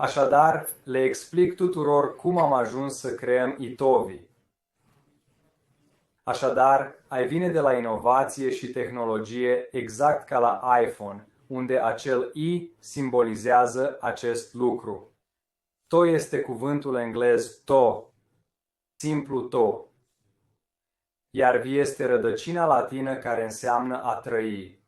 Așadar, le explic tuturor cum am ajuns să creăm Itovi. Așadar, ai vine de la inovație și tehnologie exact ca la iPhone, unde acel i simbolizează acest lucru. To este cuvântul englez to, simplu to, iar vi este rădăcina latină care înseamnă a trăi.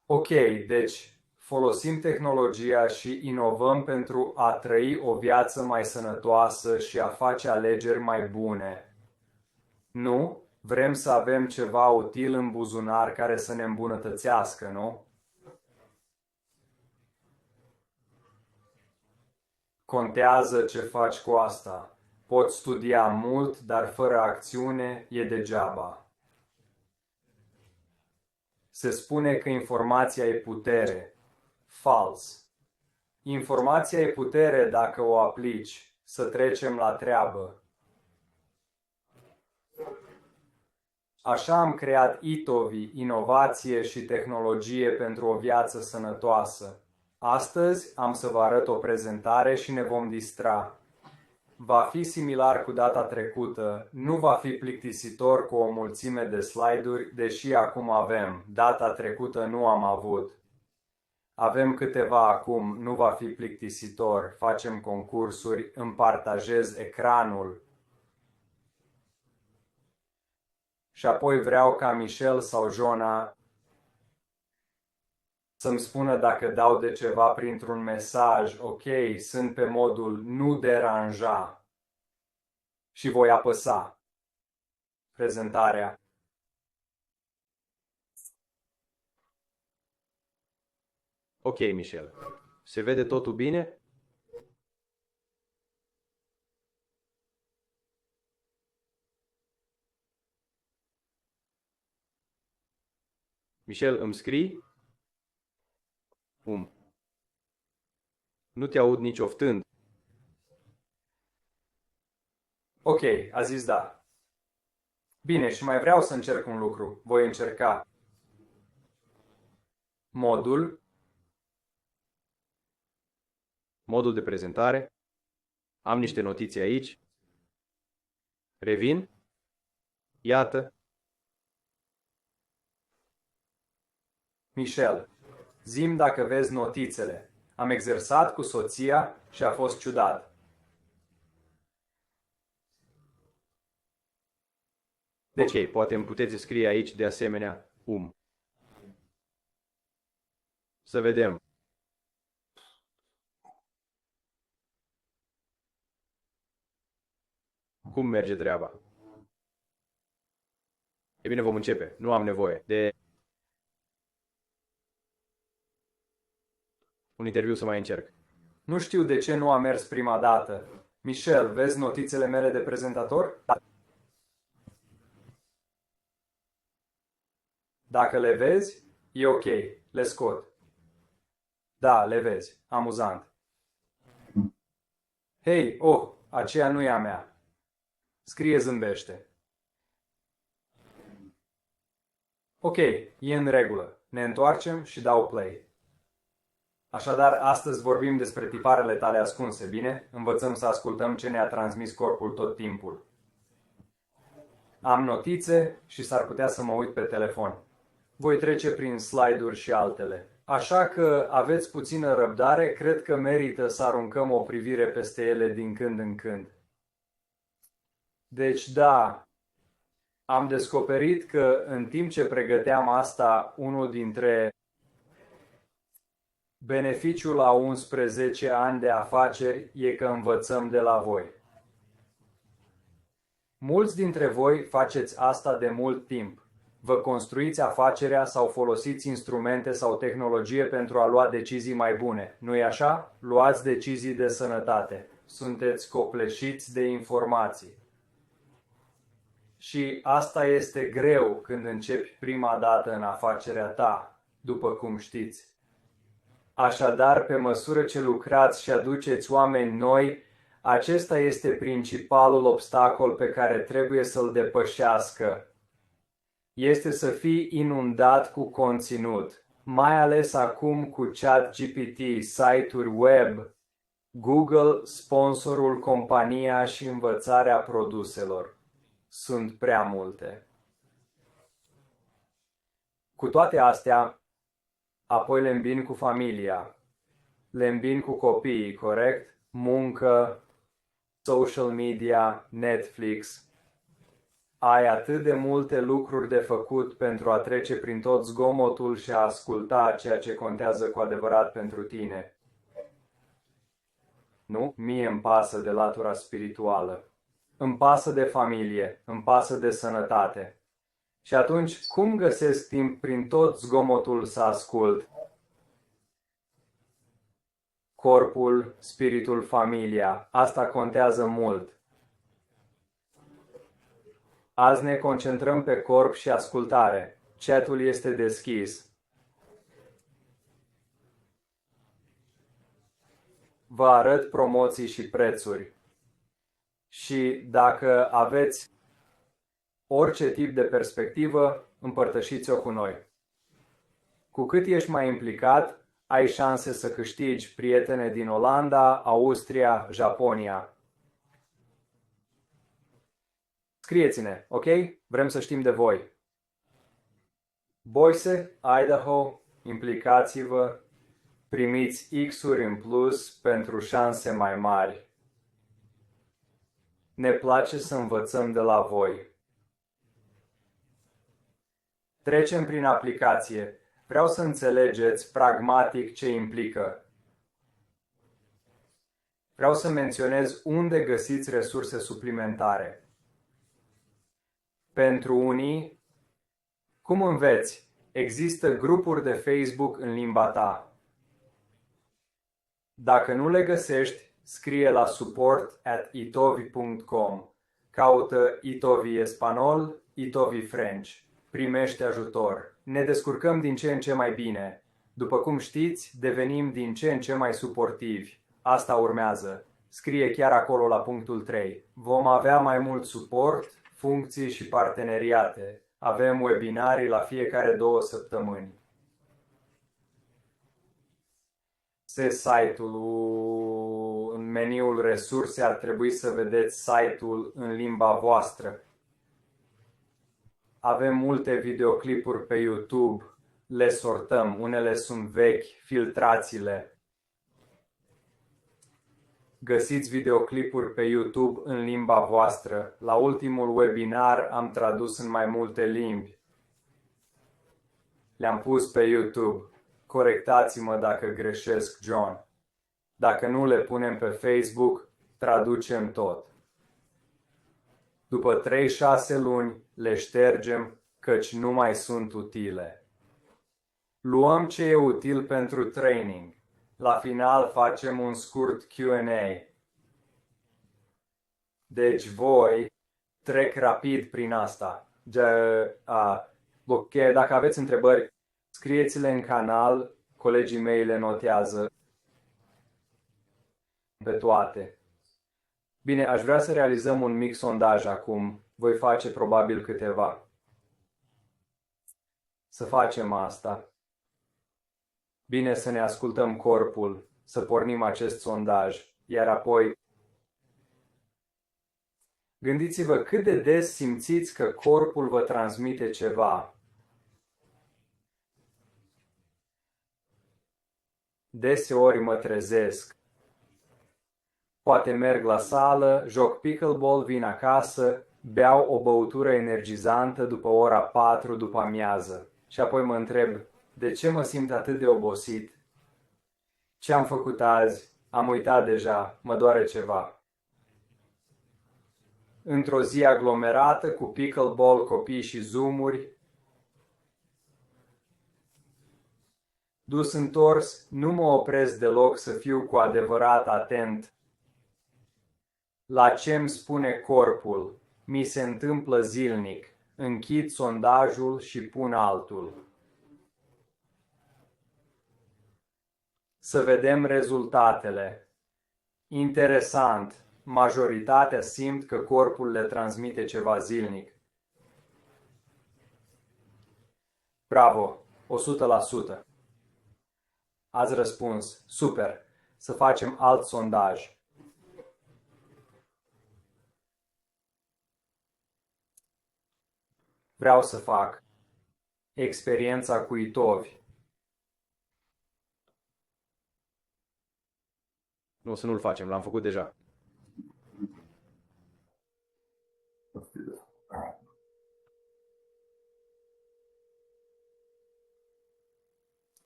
Ok, deci folosim tehnologia și inovăm pentru a trăi o viață mai sănătoasă și a face alegeri mai bune. Nu? Vrem să avem ceva util în buzunar care să ne îmbunătățească, nu? Contează ce faci cu asta. Poți studia mult, dar fără acțiune e degeaba. Se spune că informația e putere. Fals. Informația e putere dacă o aplici. Să trecem la treabă. Așa am creat Itovi, inovație și tehnologie pentru o viață sănătoasă. Astăzi am să vă arăt o prezentare și ne vom distra. Va fi similar cu data trecută, nu va fi plictisitor cu o mulțime de slide-uri, deși acum avem. Data trecută nu am avut. Avem câteva acum, nu va fi plictisitor, facem concursuri, îmi partajez ecranul. Și apoi vreau ca Michel sau Jona să-mi spună dacă dau de ceva printr-un mesaj, ok, sunt pe modul nu deranja. Și voi apăsa. Prezentarea. Ok, Michel. Se vede totul bine? Michel, îmi scrii? Nu te aud nici oftând. Ok, a zis da. Bine, și mai vreau să încerc un lucru. Voi încerca. Modul. Modul de prezentare. Am niște notițe aici. Revin. Iată. Michel, zi-mi dacă vezi notițele. Am exersat cu soția și a fost ciudat. Deci, ok, poate îmi puteți scrie aici de asemenea Să vedem. Cum merge treaba? E bine, vom începe. Nu am nevoie de un interviu să mai încerc. Nu știu de ce nu a mers prima dată. Michel, vezi notițele mele de prezentator? Dacă le vezi, e ok. Le scot. Da, le vezi. Amuzant. Hei, aceea nu e a mea. Scrie zâmbește. Ok, e în regulă. Ne întoarcem și dau play. Așadar, astăzi vorbim despre tiparele tale ascunse, bine? Învățăm să ascultăm ce ne-a transmis corpul tot timpul. Am notițe și s-ar putea să mă uit pe telefon. Voi trece prin slide-uri și altele. Așa că aveți puțină răbdare, cred că merită să aruncăm o privire peste ele din când în când. Deci da, am descoperit că în timp ce pregăteam asta, unul dintre beneficiul la 11 ani de afaceri e că învățăm de la voi. Mulți dintre voi faceți asta de mult timp. Vă construiți afacerea sau folosiți instrumente sau tehnologie pentru a lua decizii mai bune. Nu-i așa? Luați decizii de sănătate. Sunteți copleșiți de informații. Și asta este greu când începi prima dată în afacerea ta, după cum știți. Așadar, pe măsură ce lucrați și aduceți oameni noi, acesta este principalul obstacol pe care trebuie să-l depășească. Este să fii inundat cu conținut. mai ales acum cu ChatGPT, site-uri web, Google, sponsorul compania și învățarea produselor. Sunt prea multe. Cu toate astea, apoi le îmbin cu familia, le îmbin cu copiii, corect? Muncă, social media, Netflix. Ai atât de multe lucruri de făcut pentru a trece prin tot zgomotul și a asculta ceea ce contează cu adevărat pentru tine. Nu? Mie îmi pasă de latura spirituală. Îmi pasă de familie, îmi pasă de sănătate. Și atunci, cum găsesc timp prin tot zgomotul să ascult? Corpul, spiritul, familia. Asta contează mult. Azi ne concentrăm pe corp și ascultare. Chatul este deschis. Vă arăt promoții și prețuri. Și dacă aveți orice tip de perspectivă, împărtășiți-o cu noi. Cu cât ești mai implicat, ai șanse să câștigi prietene din Olanda, Austria, Japonia. Scrieți-ne, ok? Vrem să știm de voi. Boise, Idaho, implicați-vă, primiți X-uri în plus pentru șanse mai mari. Ne place să învățăm de la voi. Trecem prin aplicație. Vreau să înțelegeți pragmatic ce implică. Vreau să menționez unde găsiți resurse suplimentare. Pentru unii, cum înveți? Există grupuri de Facebook în limba ta. Dacă nu le găsești, scrie la support@itovi.com. Caută Itovi Espanol, Itovi French. Primește ajutor. Ne descurcăm din ce în ce mai bine. După cum știți, devenim din ce în ce mai suportivi. Asta urmează. Scrie chiar acolo la punctul 3. Vom avea mai mult suport, funcții și parteneriate. Avem webinarii la fiecare 2 săptămâni. Site-ul, în meniul resurse, ar trebui să vedeți site-ul în limba voastră. Avem multe videoclipuri pe YouTube, le sortăm, unele sunt vechi, filtrați-le. Găsiți videoclipuri pe YouTube în limba voastră. La ultimul webinar am tradus în mai multe limbi. Le-am pus pe YouTube. Corectați-mă dacă greșesc, John. Dacă nu le punem pe Facebook, traducem tot. După 3-6 luni, le ștergem, căci nu mai sunt utile. Luăm ce e util pentru training. La final facem un scurt Q&A. Deci voi trec rapid prin asta. Ok, dacă aveți întrebări, scrieți-le în canal, colegii mei le notează pe toate. Bine, aș vrea să realizăm un mic sondaj acum. Voi face probabil câteva. Să facem asta. Bine, să ne ascultăm corpul, să pornim acest sondaj, iar apoi gândiți-vă cât de des simțiți că corpul vă transmite ceva. Deseori mă trezesc. Poate merg la sală, joc pickleball, vin acasă, beau o băutură energizantă după ora 4 după amiază. Și apoi mă întreb, de ce mă simt atât de obosit? Ce am făcut azi? Am uitat deja, mă doare ceva. Într-o zi aglomerată cu pickleball, copii și zoomuri, dus întors, nu mă opresc deloc să fiu cu adevărat atent la ce îmi spune corpul. Mi se întâmplă zilnic. Închid sondajul și pun altul. Să vedem rezultatele. Interesant. Majoritatea simt că corpul le transmite ceva zilnic. Bravo! 100%. Ați răspuns. Super. Să facem alt sondaj. Vreau să fac experiența cu itovi. Nu, o să nu-l facem, l-am făcut deja.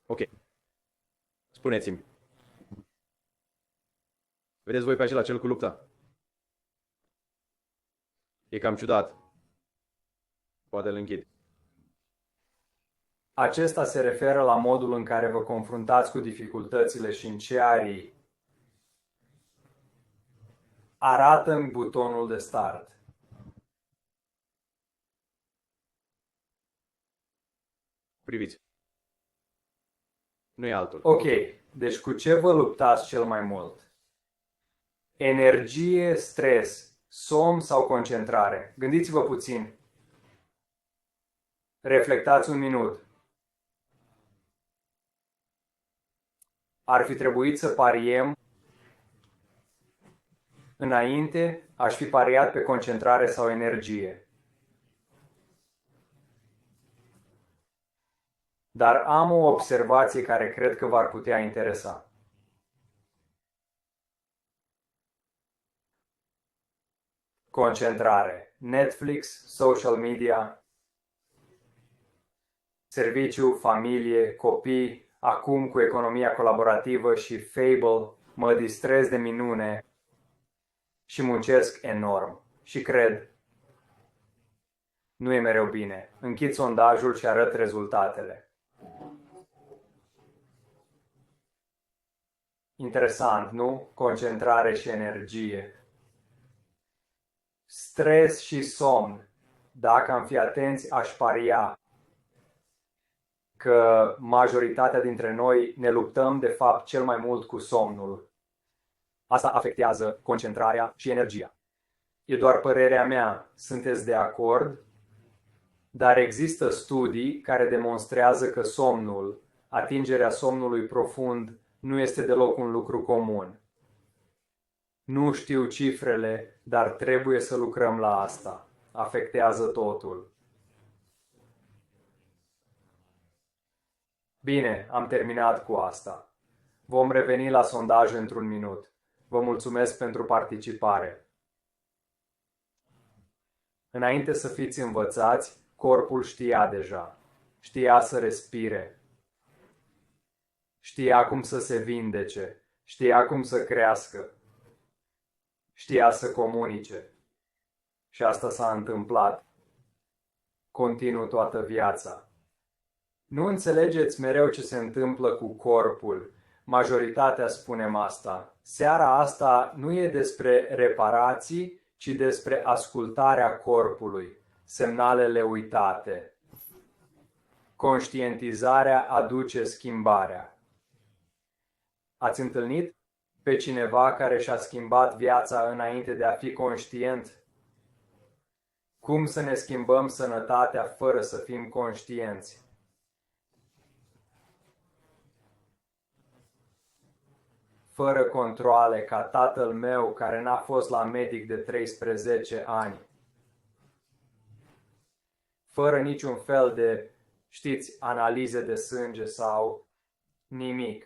Ok. Spuneți-mi. Vedeți voi pe acela, cel cu lupta? E cam ciudat. Poate îl închid. Acesta se referă la modul în care vă confruntați cu dificultățile și în ce arii. Arată-mi butonul de start. Priviți. Nu e altul. Ok, deci cu ce vă luptați cel mai mult? Energie, stres, somn sau concentrare? Gândiți-vă puțin. Reflectați un minut. Ar fi trebuit să pariem. Înainte, aș fi pariat pe concentrare sau energie. Dar am o observație care cred că v-ar putea interesa. Concentrare. Netflix, social media, serviciu, familie, copii, acum cu economia colaborativă și Fable, mă distrez de minune și muncesc enorm. Și cred, nu e mereu bine. Închid sondajul și arăt rezultatele. Interesant, nu? Concentrare și energie. Stres și somn. Dacă am fi atenți, aș paria că majoritatea dintre noi ne luptăm de fapt cel mai mult cu somnul. Asta afectează concentrarea și energia. E doar părerea mea. Sunteți de acord? Dar există studii care demonstrează că somnul, atingerea somnului profund, nu este deloc un lucru comun. Nu știu cifrele, dar trebuie să lucrăm la asta. Afectează totul. Bine, am terminat cu asta. Vom reveni la sondaj într-un minut. Vă mulțumesc pentru participare. Înainte să fiți învățați, corpul știa deja. Știa să respire. Știa cum să se vindece. Știa cum să crească. Știa să comunice. Și asta s-a întâmplat. Continuu toată viața. Nu înțelegeți mereu ce se întâmplă cu corpul. Majoritatea spunem asta. Seara asta nu e despre reparații, ci despre ascultarea corpului, semnalele uitate. Conștientizarea aduce schimbarea. Ați întâlnit pe cineva care și-a schimbat viața înainte de a fi conștient? Cum să ne schimbăm sănătatea fără să fim conștienți? Fără controale, ca tatăl meu care n-a fost la medic de 13 ani. Fără niciun fel de, știți, analize de sânge sau nimic.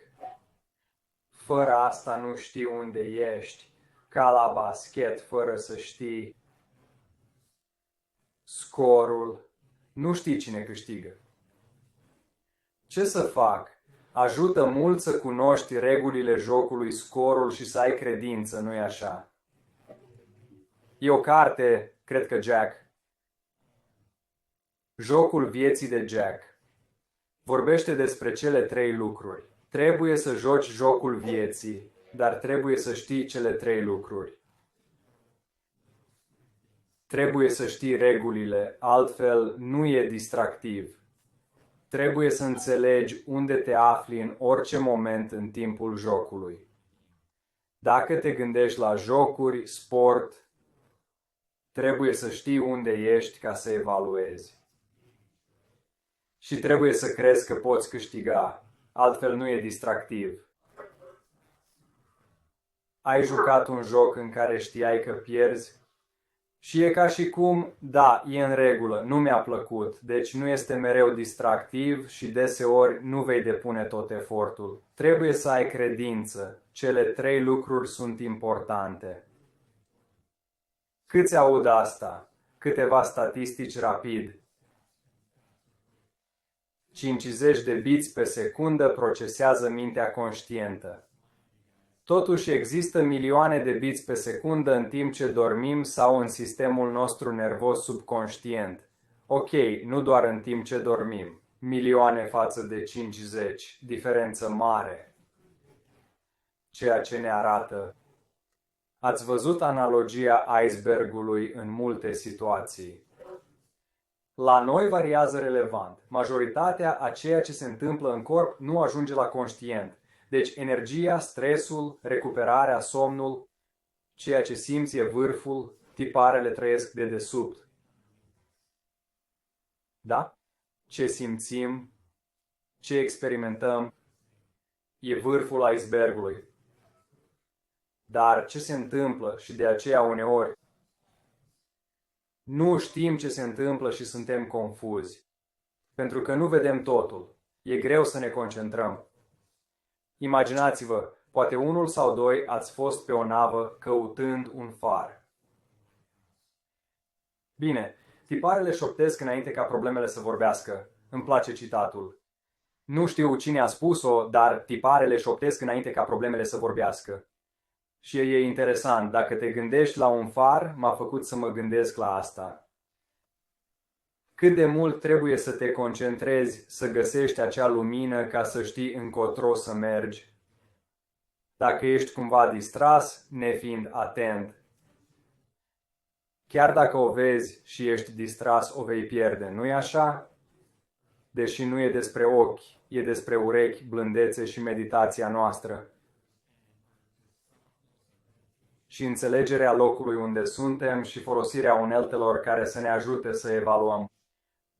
Fără asta nu știi unde ești, ca la basket, fără să știi scorul. Nu știi cine câștigă. Ce să fac? Ajută mult să cunoști regulile jocului, scorul și să ai credință, nu-i așa? E o carte, cred că Jack. Jocul vieții de Jack. Vorbește despre cele 3 lucruri. Trebuie să joci jocul vieții, dar trebuie să știi cele 3 lucruri. Trebuie să știi regulile, altfel nu e distractiv. Trebuie să înțelegi unde te afli în orice moment în timpul jocului. Dacă te gândești la jocuri, sport, trebuie să știi unde ești ca să evaluezi. Și trebuie să crezi că poți câștiga. altfel nu e distractiv. Ai jucat un joc în care știai că pierzi? Și e ca și cum, da, e în regulă, nu mi-a plăcut, deci nu este mereu distractiv și deseori nu vei depune tot efortul. Trebuie să ai credință. Cele 3 lucruri sunt importante. Câți aud asta? Câteva statistici rapid. 50 de bits pe secundă procesează mintea conștientă. Totuși există milioane de bits pe secundă în timp ce dormim sau în sistemul nostru nervos subconștient. Ok, nu doar în timp ce dormim. Milioane față de 50, diferență mare. Ceea ce ne arată. Ați văzut analogia icebergului în multe situații. La noi variază relevant. Majoritatea a ceea ce se întâmplă în corp nu ajunge la conștient. Deci energia, stresul, recuperarea, somnul, ceea ce simți e vârful, tiparele trăiesc de desubt. Da? Ce simțim, ce experimentăm, e vârful icebergului. Dar ce se întâmplă și de aceea uneori nu știm ce se întâmplă și suntem confuzi. Pentru că nu vedem totul. E greu să ne concentrăm. Imaginați-vă, poate unul sau doi ați fost pe o navă căutând un far. Bine, tiparele șoptesc înainte ca problemele să vorbească. Îmi place citatul. Nu știu cine a spus-o, dar tiparele șoptesc înainte ca problemele să vorbească. Și e interesant, dacă te gândești la un far, m-a făcut să mă gândesc la asta. Cât de mult trebuie să te concentrezi să găsești acea lumină ca să știi încotro să mergi. Dacă ești cumva distras, nefiind atent. Chiar dacă o vezi și ești distras, o vei pierde, nu-i așa? Deși nu e despre ochi, e despre urechi, blândețe și meditația noastră. Și înțelegerea locului unde suntem și folosirea uneltelor care să ne ajute să evaluăm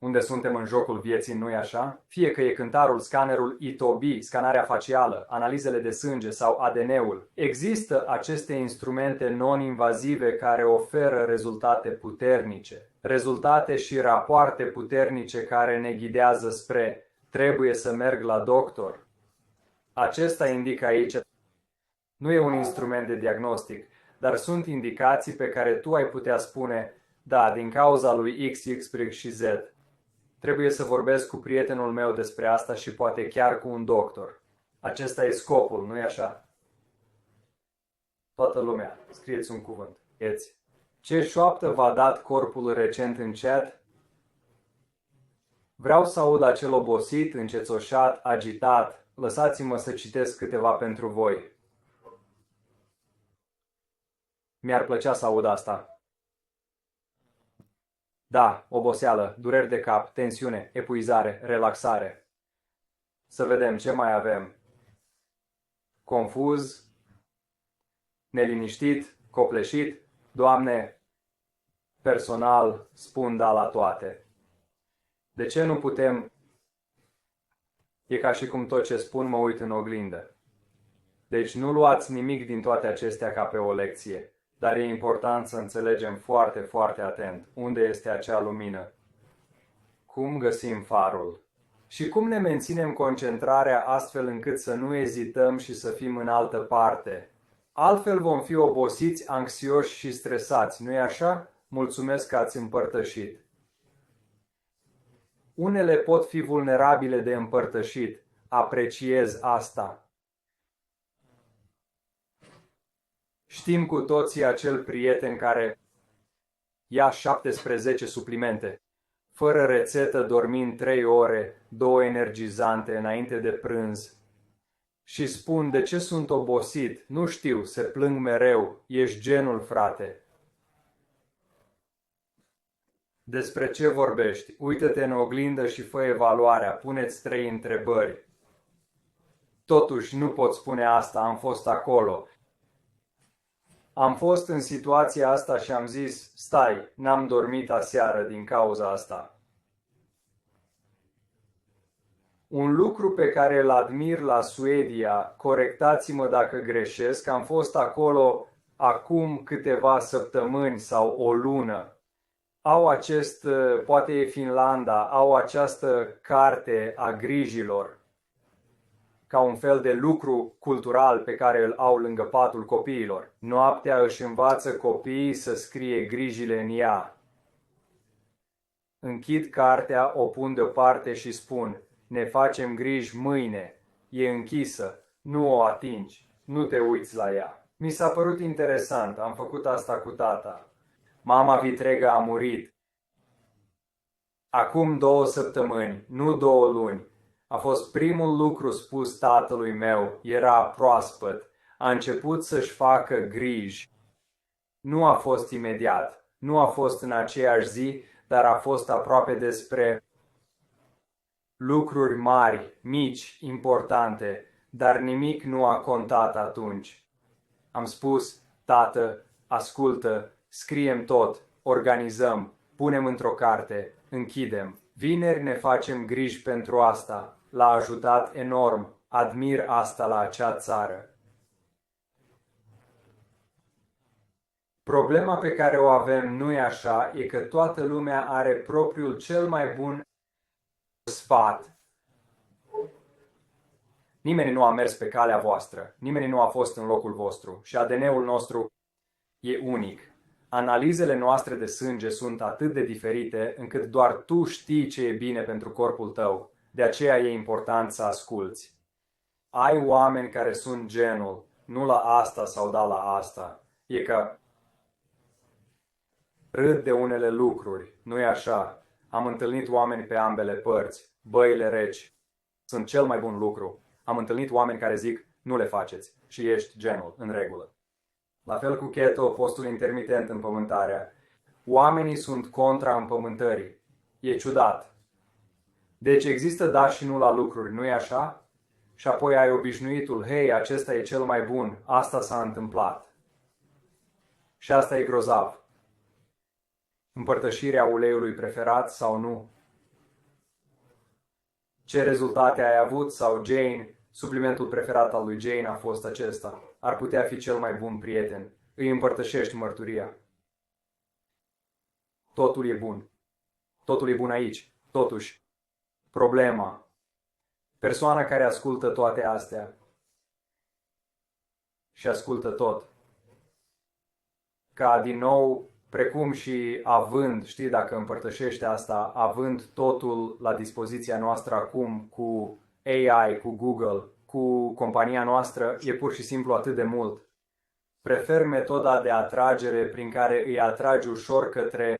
unde suntem în jocul vieții, nu-i așa? Fie că e cântarul, scannerul ETOB, scanarea facială, analizele de sânge sau ADN-ul. Există aceste instrumente non-invazive care oferă rezultate puternice. Rezultate și rapoarte puternice care ne ghidează spre trebuie să merg la doctor. Acesta indică aici. Nu e un instrument de diagnostic, dar sunt indicații pe care tu ai putea spune, da, din cauza lui X, Y și Z. Trebuie să vorbesc cu prietenul meu despre asta și poate chiar cu un doctor. Acesta e scopul, nu-i așa? Toată lumea, scrieți un cuvânt. Ce șoaptă v-a dat corpul recent în chat? Vreau să aud acel obosit, încețoșat, agitat. Lăsați-mă să citesc câteva pentru voi. Mi-ar plăcea să aud asta. Da, oboseală, dureri de cap, tensiune, epuizare, relaxare. Să vedem ce mai avem. Confuz, neliniștit, copleșit. Doamne, personal spun da la toate. De ce nu putem? E ca și cum tot ce spun mă uit în oglindă. Deci nu luați nimic din toate acestea ca pe o lecție. Dar e important să înțelegem foarte, foarte atent unde este acea lumină. Cum găsim farul? Și cum ne menținem concentrarea astfel încât să nu ezităm și să fim în altă parte. Altfel vom fi obosiți, anxioși și stresați, nu-i așa? Mulțumesc că ați împărtășit. Unele pot fi vulnerabile de împărtășit. Apreciez asta. Știm cu toții acel prieten care ia 17 suplimente, fără rețetă, dormind 3 ore, 2 energizante înainte de prânz. Și spun, de ce sunt obosit? Nu știu, se plâng mereu, ești genul, frate. Despre ce vorbești? Uită-te în oglindă și fă evaluarea, puneți 3 întrebări. Totuși, nu pot spune asta, am fost acolo. Am fost în situația asta și am zis, stai, n-am dormit aseară din cauza asta. Un lucru pe care îl admir la Suedia, corectați-mă dacă greșesc, am fost acolo acum câteva săptămâni sau o lună. Au poate e Finlanda, au această carte a grijilor, ca un fel de lucru cultural pe care îl au lângă patul copiilor. Noaptea își învață copiii să scrie grijile în ea. Închid cartea, o pun deoparte și spun: ne facem griji mâine, e închisă, nu o atingi, nu te uiți la ea. Mi s-a părut interesant, am făcut asta cu tata. Mama vitregă a murit acum 2 săptămâni, nu 2 luni. A fost primul lucru spus tatălui meu, era proaspăt, a început să-și facă griji. Nu a fost imediat, nu a fost în aceeași zi, dar a fost aproape despre lucruri mari, mici, importante, dar nimic nu a contat atunci. Am spus: tată, ascultă, scriem tot, organizăm, punem într-o carte, închidem. Vineri ne facem griji pentru asta. L-a ajutat enorm, admir asta la acea țară. Problema pe care o avem, nu-i așa, e că toată lumea are propriul cel mai bun sfat. Nimeni nu a mers pe calea voastră, nimeni nu a fost în locul vostru și ADN-ul nostru e unic. Analizele noastre de sânge sunt atât de diferite încât doar tu știi ce e bine pentru corpul tău. De aceea e important să asculți. Ai oameni care sunt genul, nu la asta sau da la asta. E că râd de unele lucruri, nu-i așa? Am întâlnit oameni pe ambele părți. Băile reci sunt cel mai bun lucru. Am întâlnit oameni care zic: nu le faceți și ești genul, în regulă. La fel cu keto, postul intermitent, împământarea. Oamenii sunt contra împământării. E ciudat. Deci există da și nu la lucruri, nu-i așa? Și apoi ai obișnuitul: hei, acesta e cel mai bun, asta s-a întâmplat. Și asta e grozav. Împărtășirea uleiului preferat sau nu? Ce rezultate ai avut? Sau Jane, suplimentul preferat al lui Jane a fost acesta. Ar putea fi cel mai bun prieten. Îi împărtășești mărturia. Totul e bun. Totul e bun aici. Totuși, problema. Persoana care ascultă toate astea și ascultă tot. Ca din nou, precum și având, știi, dacă împărtășește asta, având totul la dispoziția noastră acum cu AI, cu Google, cu compania noastră, e pur și simplu atât de mult. Prefer metoda de atragere prin care îi atragi ușor către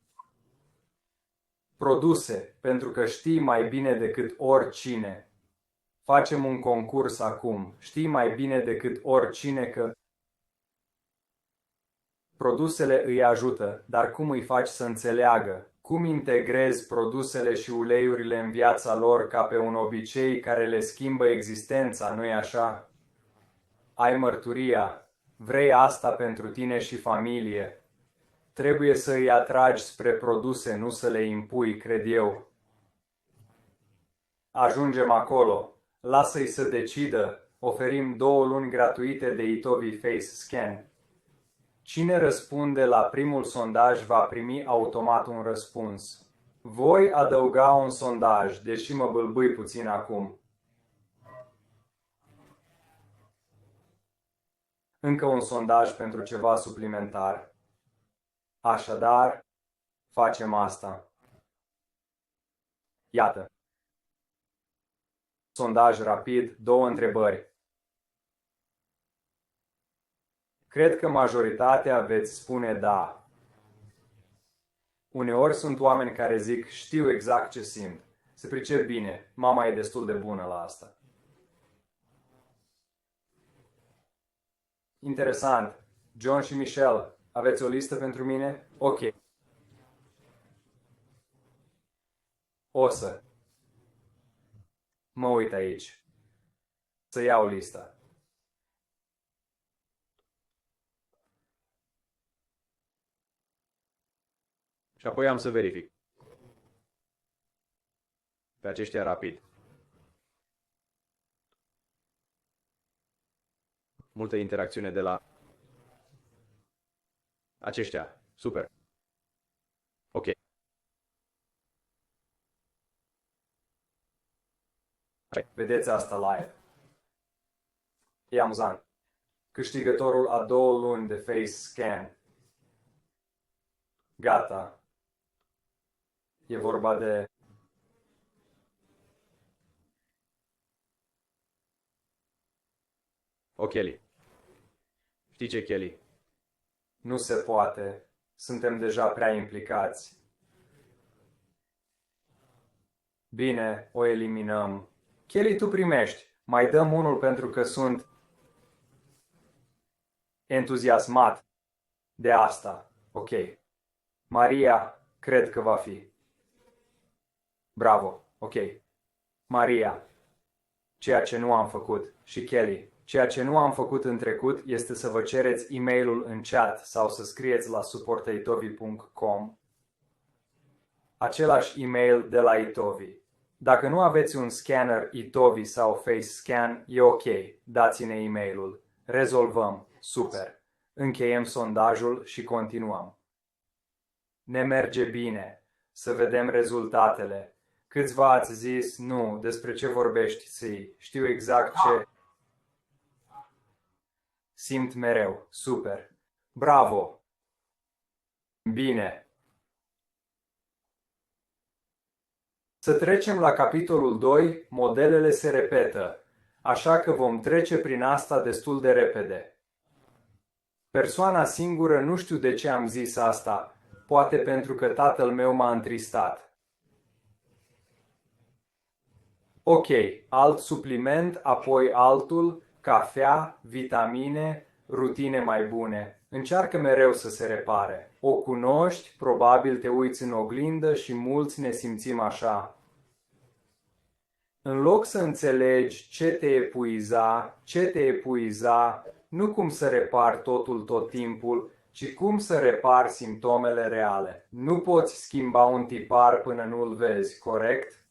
produse, pentru că știi mai bine decât oricine. Facem un concurs acum. Știi mai bine decât oricine că produsele îi ajută, dar cum îi faci să înțeleagă? Cum integrezi produsele și uleiurile în viața lor ca pe un obicei care le schimbă existența, nu-i așa? Ai mărturia. Vrei asta pentru tine și familie. Trebuie să îi atragi spre produse, nu să le impui, cred eu. Ajungem acolo. Lasă-i să decidă. Oferim 2 luni gratuite de Itovi Face Scan. Cine răspunde la primul sondaj va primi automat un răspuns. Voi adăuga un sondaj, deși mă bâlbâi puțin acum. Încă un sondaj pentru ceva suplimentar. Așadar, facem asta. Iată. Sondaj rapid, 2 întrebări. Cred că majoritatea veți spune da. Uneori sunt oameni care zic: știu exact ce simt. Se pricep bine, mama e destul de bună la asta. Interesant. John și Michelle, aveți o listă pentru mine? Ok. O să mă uit aici. Să iau lista. Și apoi am să verific pe aceștia rapid. multă interacțiune de la aceștia. Super. Ok. Vedeți asta live. E amuzant. Câștigătorul a 2 luni de face scan. Gata. E vorba de... O, Kelly. Știi ce, Kelly? Nu se poate. Suntem deja prea implicați. Bine, o eliminăm. Kelly, tu primești. Mai dăm unul pentru că sunt entuziasmat de asta. Ok. Maria, cred că va fi. Bravo. Ok. Maria, ceea ce nu am făcut. Și Kelly, ceea ce nu am făcut în trecut este să vă cereți e-mailul în chat sau să scrieți la supportaitovi.com același e-mail de la Itovi. Dacă nu aveți un scanner Itovi sau Face Scan, e ok. Dați-ne e-mailul. Rezolvăm. Super. Încheiem sondajul și continuăm. Ne merge bine. Să vedem rezultatele. Câțiva ați zis, nu, despre ce vorbești, ții. Știu exact ce simt mereu. Super. Bravo. Bine. Să trecem la capitolul 2, modelele se repetă, așa că vom trece prin asta destul de repede. Persoana singură, nu știu de ce am zis asta, poate pentru că tatăl meu m-a întristat. Ok, alt supliment, apoi altul, cafea, vitamine, rutine mai bune. Încearcă mereu să se repare. O cunoști, probabil te uiți în oglindă și mulți ne simțim așa. În loc să înțelegi ce te epuiza, nu cum să repari totul tot timpul, ci cum să repari simptomele reale. Nu poți schimba un tipar până nu-l vezi, corect?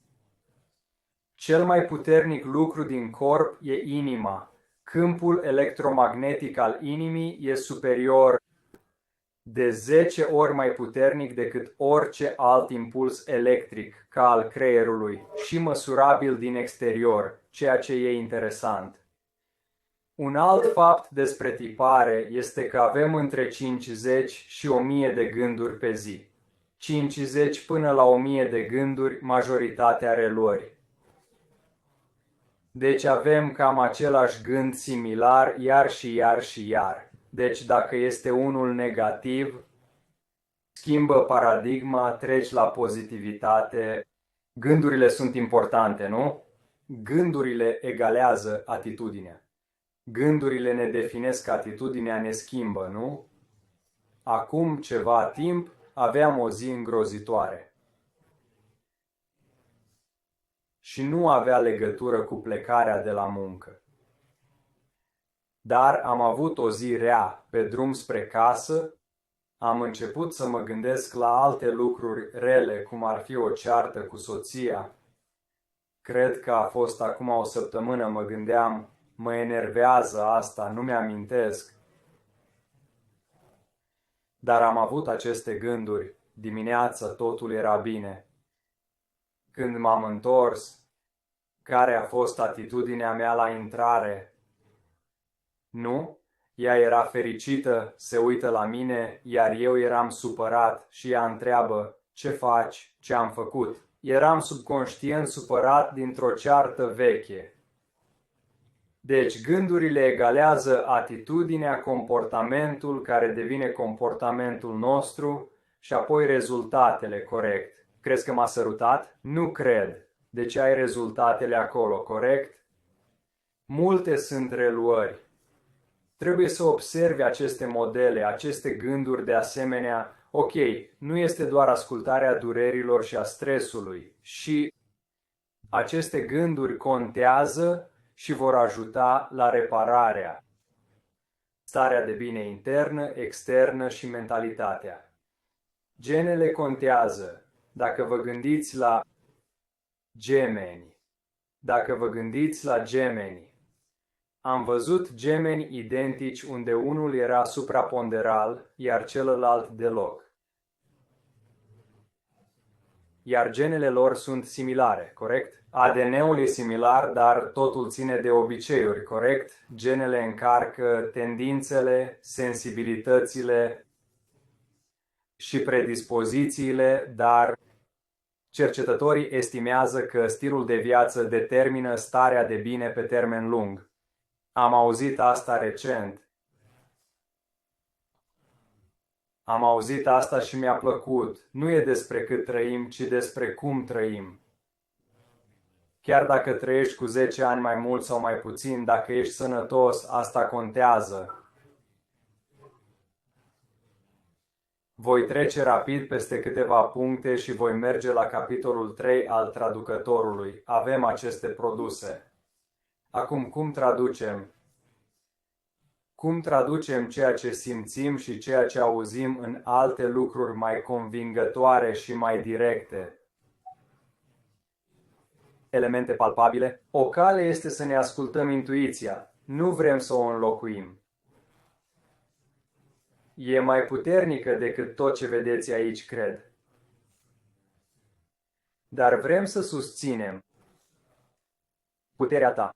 Cel mai puternic lucru din corp e inima. Câmpul electromagnetic al inimii e superior de 10 ori mai puternic decât orice alt impuls electric, ca al creierului, și măsurabil din exterior, ceea ce e interesant. Un alt fapt despre tipare este că avem între 50 și 1000 de gânduri pe zi. 50 până la 1000 de gânduri, majoritatea reluări. Deci avem cam același gând similar, iar și iar și iar. Deci dacă este unul negativ, schimbă paradigma, treci la pozitivitate. Gândurile sunt importante, nu? Gândurile egalează atitudinea. Gândurile ne definesc, atitudinea ne schimbă, nu? Acum ceva timp aveam o zi îngrozitoare. Și nu avea legătură cu plecarea de la muncă. Dar am avut o zi rea pe drum spre casă, am început să mă gândesc la alte lucruri rele, cum ar fi o ceartă cu soția. Cred că a fost acum o săptămână, mă gândeam, mă enervează asta, nu mi-amintesc. Dar am avut aceste gânduri, dimineața totul era bine. Când m-am întors, care a fost atitudinea mea la intrare? Nu? Ea era fericită, se uită la mine, iar eu eram supărat și ea întreabă, ce faci, ce am făcut? Eram subconștient supărat dintr-o ceartă veche. Deci gândurile egalează atitudinea, comportamentul care devine comportamentul nostru și apoi rezultatele, corect. Crezi că m-a sărutat? Nu cred. Deci ai rezultatele acolo, corect? Multe sunt reluări. Trebuie să observi aceste modele, aceste gânduri de asemenea. Ok, nu este doar ascultarea durerilor și a stresului. Și aceste gânduri contează și vor ajuta la repararea. Starea de bine internă, externă și mentalitatea. Genele contează. Dacă vă gândiți la gemeni, Am văzut gemeni identici unde unul era supraponderal, iar celălalt deloc. Iar genele lor sunt similare, corect? ADN-ul e similar, dar totul ține de obiceiuri, corect? Genele încarcă tendințele, sensibilitățile și predispozițiile, dar cercetătorii estimează că stilul de viață determină starea de bine pe termen lung. Am auzit asta recent. Am auzit asta și mi-a plăcut. Nu e despre cât trăim, ci despre cum trăim. Chiar dacă trăiești cu 10 ani mai mult sau mai puțin, dacă ești sănătos, asta contează. Voi trece rapid peste câteva puncte și voi merge la capitolul 3 al traducătorului. Avem aceste produse. Acum, cum traducem? Cum traducem ceea ce simțim și ceea ce auzim în alte lucruri mai convingătoare și mai directe? Elemente palpabile. O cale este să ne ascultăm intuiția. Nu vrem să o înlocuim. E mai puternică decât tot ce vedeți aici, cred. Dar vrem să susținem puterea ta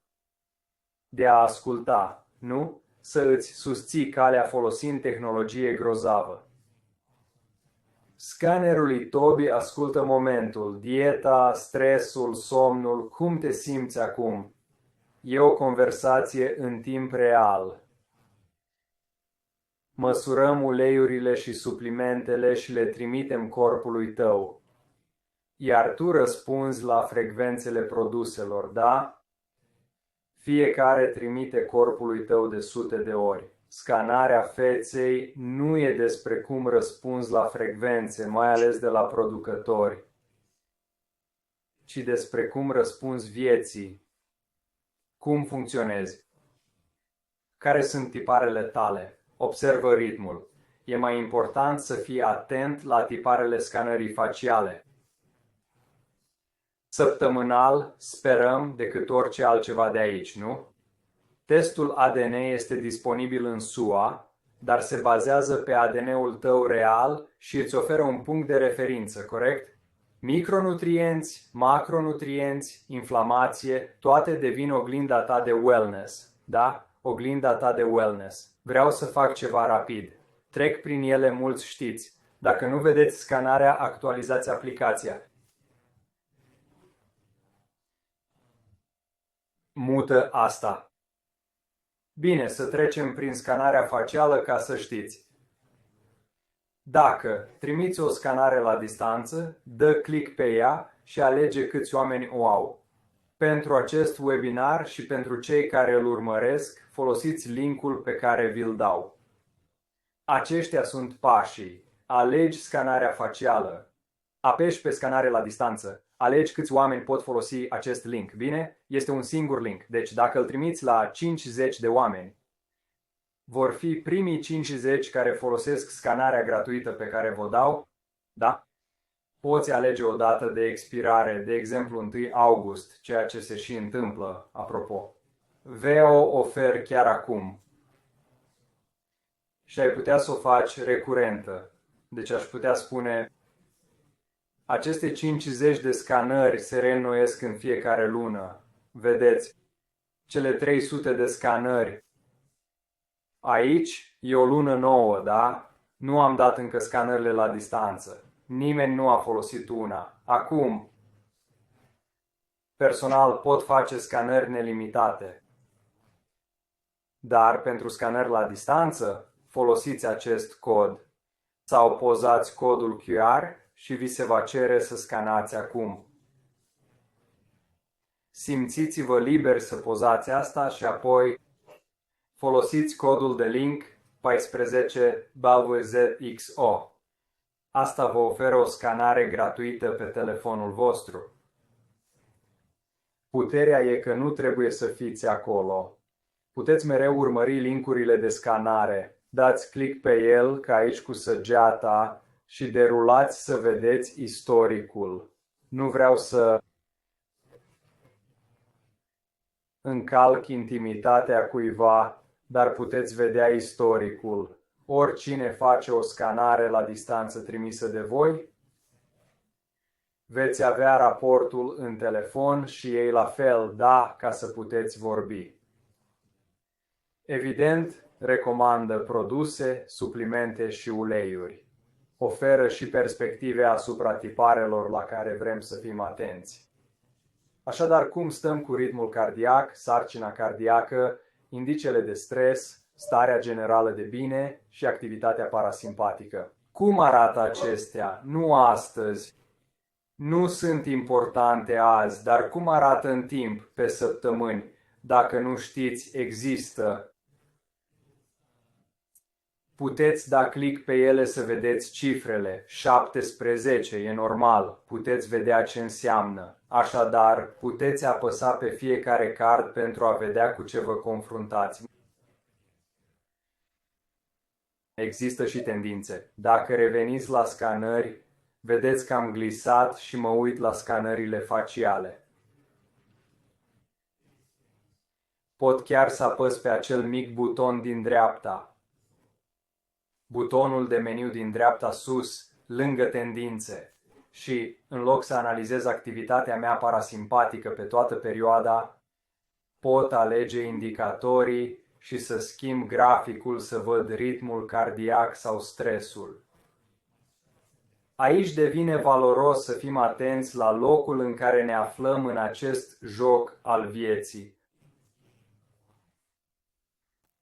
de a asculta, nu? Să îți susții calea folosind tehnologie grozavă. Scanerul lui Toby ascultă momentul, dieta, stresul, somnul, cum te simți acum. E o conversație în timp real. Măsurăm uleiurile și suplimentele și le trimitem corpului tău. Iar tu răspunzi la frecvențele produselor, da? Fiecare trimite corpului tău de sute de ori. Scanarea feței nu e despre cum răspunzi la frecvențe, mai ales de la producători, ci despre cum răspunzi vieții. Cum funcționezi? Care sunt tiparele tale? Observă ritmul. E mai important să fii atent la tiparele scanării faciale. Săptămânal, sperăm, decât orice altceva de aici, nu? Testul ADN este disponibil în SUA, dar se bazează pe ADN-ul tău real și îți oferă un punct de referință, corect? Micronutrienți, macronutrienți, inflamație, toate devin oglinda ta de wellness, da? Oglinda ta de wellness. Vreau să fac ceva rapid. Trec prin ele, mulți știți. Dacă nu vedeți scanarea, actualizați aplicația. Mută asta. Bine, să trecem prin scanarea facială ca să știți. Dacă trimiți o scanare la distanță, dă click pe ea și alege câți oameni o au. Pentru acest webinar și pentru cei care îl urmăresc, folosiți linkul pe care vi-l dau. Aceștia sunt pașii. Alegi scanarea facială. Apeși pe scanare la distanță. Alegi câți oameni pot folosi acest link. Bine? Este un singur link. Deci dacă îl trimiți la 50 de oameni, vor fi primii 50 care folosesc scanarea gratuită pe care vă dau. Da? Poți alege o dată de expirare, de exemplu 1 august, ceea ce se și întâmplă, apropo. Veo ofer chiar acum. Și ai putea să o faci recurentă. Deci aș putea spune, aceste 50 de scanări se reînnoiesc în fiecare lună. Vedeți, cele 300 de scanări. Aici e o lună nouă, da? Nu am dat încă scanările la distanță. Nimeni nu a folosit una. Acum, personal pot face scanări nelimitate. Dar pentru scanări la distanță, folosiți acest cod sau pozați codul QR și vi se va cere să scanați acum. Simțiți-vă liberi să pozați asta și apoi folosiți codul de link 14BWZXO. Asta vă oferă o scanare gratuită pe telefonul vostru. Puterea e că nu trebuie să fiți acolo. Puteți mereu urmări linkurile de scanare. Dați click pe el, ca aici cu săgeata, și derulați să vedeți istoricul. Nu vreau să încalc intimitatea cuiva, dar puteți vedea istoricul. Oricine face o scanare la distanță trimisă de voi, veți avea raportul în telefon și ei la fel, da, ca să puteți vorbi. Evident, recomandă produse, suplimente și uleiuri. Oferă și perspective asupra tiparelor la care vrem să fim atenți. Așadar, cum stăm cu ritmul cardiac, sarcina cardiacă, indicele de stres, starea generală de bine și activitatea parasimpatică? Cum arată acestea? Nu astăzi. Nu sunt importante azi, dar cum arată în timp, pe săptămâni? Dacă nu știți, există. Puteți da click pe ele să vedeți cifrele. 17 e normal. Puteți vedea ce înseamnă. Așadar, puteți apăsa pe fiecare card pentru a vedea cu ce vă confruntați. Există și tendințe. Dacă reveniți la scanări, vedeți că am glisat și mă uit la scanările faciale. Pot chiar să apăs pe acel mic buton din dreapta. Butonul de meniu din dreapta sus, lângă tendințe. Și, în loc să analizez activitatea mea parasimpatică pe toată perioada, pot alege indicatorii și să schimb graficul să văd ritmul cardiac sau stresul. Aici devine valoros să fim atenți la locul în care ne aflăm în acest joc al vieții.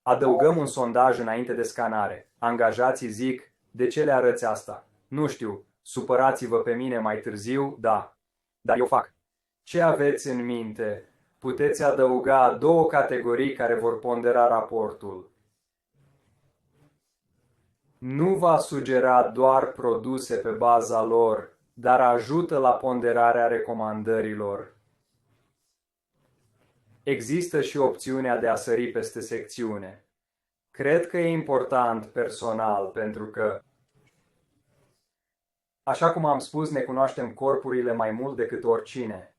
Adăugăm un sondaj înainte de scanare. Angajații zic, de ce le arăți asta? Nu știu, supărați-vă pe mine mai târziu, da. Dar eu fac. Ce aveți în minte? Puteți adăuga 2 categorii care vor pondera raportul. Nu va sugera doar produse pe baza lor, dar ajută la ponderarea recomandărilor. Există și opțiunea de a sări peste secțiune. Cred că e important personal pentru că, așa cum am spus, ne cunoaștem corpurile mai mult decât oricine.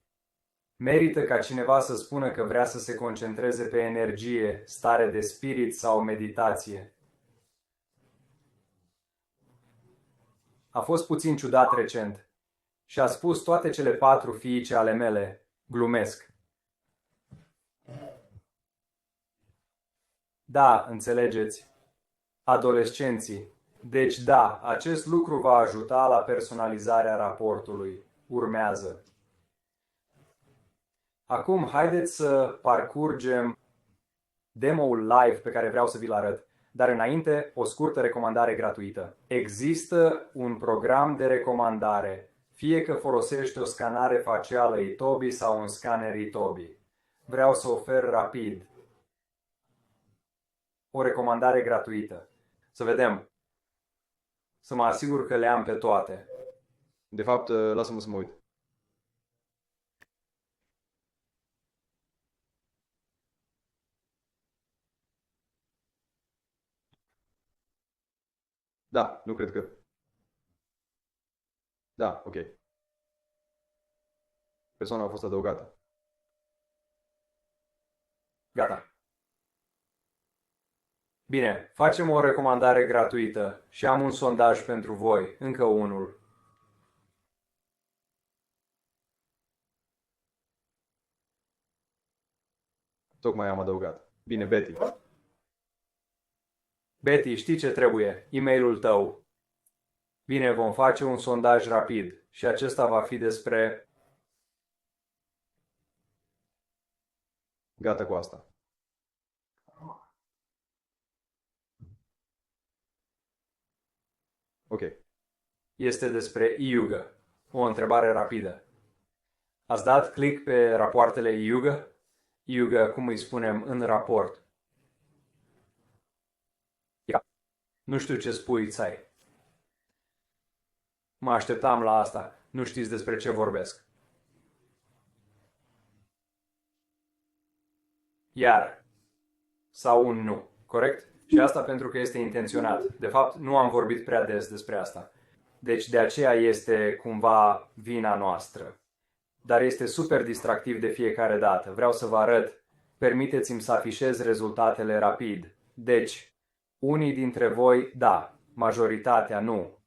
Merită ca cineva să spună că vrea să se concentreze pe energie, stare de spirit sau meditație. A fost puțin ciudat recent și a spus toate cele 4 fiice ale mele, glumesc. Da, înțelegeți, adolescenții. Deci da, acest lucru va ajuta la personalizarea raportului. Urmează. Acum, haideți să parcurgem demo-ul live pe care vreau să vi-l arăt. Dar înainte, o scurtă recomandare gratuită. Există un program de recomandare, fie că folosești o scanare facială Itobi sau un scanner Itobi. Vreau să ofer rapid o recomandare gratuită. Să vedem. Să mă asigur că le am pe toate. De fapt, lasă-mă să mă uit. Da, nu cred că. Da, ok. Persoana a fost adăugată. Gata. Bine, facem o recomandare gratuită și am un sondaj pentru voi, încă unul. Tocmai am adăugat. Bine, Betty. Betty, știi ce trebuie? E-mailul tău. Bine, vom face un sondaj rapid și acesta va fi despre... Gata cu asta. Ok. Este despre IUGA. O întrebare rapidă. Ați dat click pe rapoartele IUGA? IUGA, cum îi spunem, în raport. Nu știu ce spui, Tsai. Mă așteptam la asta. Nu știți despre ce vorbesc. Iar. Sau un nu. Corect? Și asta pentru că este intenționat. De fapt, nu am vorbit prea des despre asta. Deci de aceea este cumva vina noastră. Dar este super distractiv de fiecare dată. Vreau să vă arăt Permiteți-mi să afișez rezultatele rapid. Deci, unii dintre voi, da, majoritatea nu.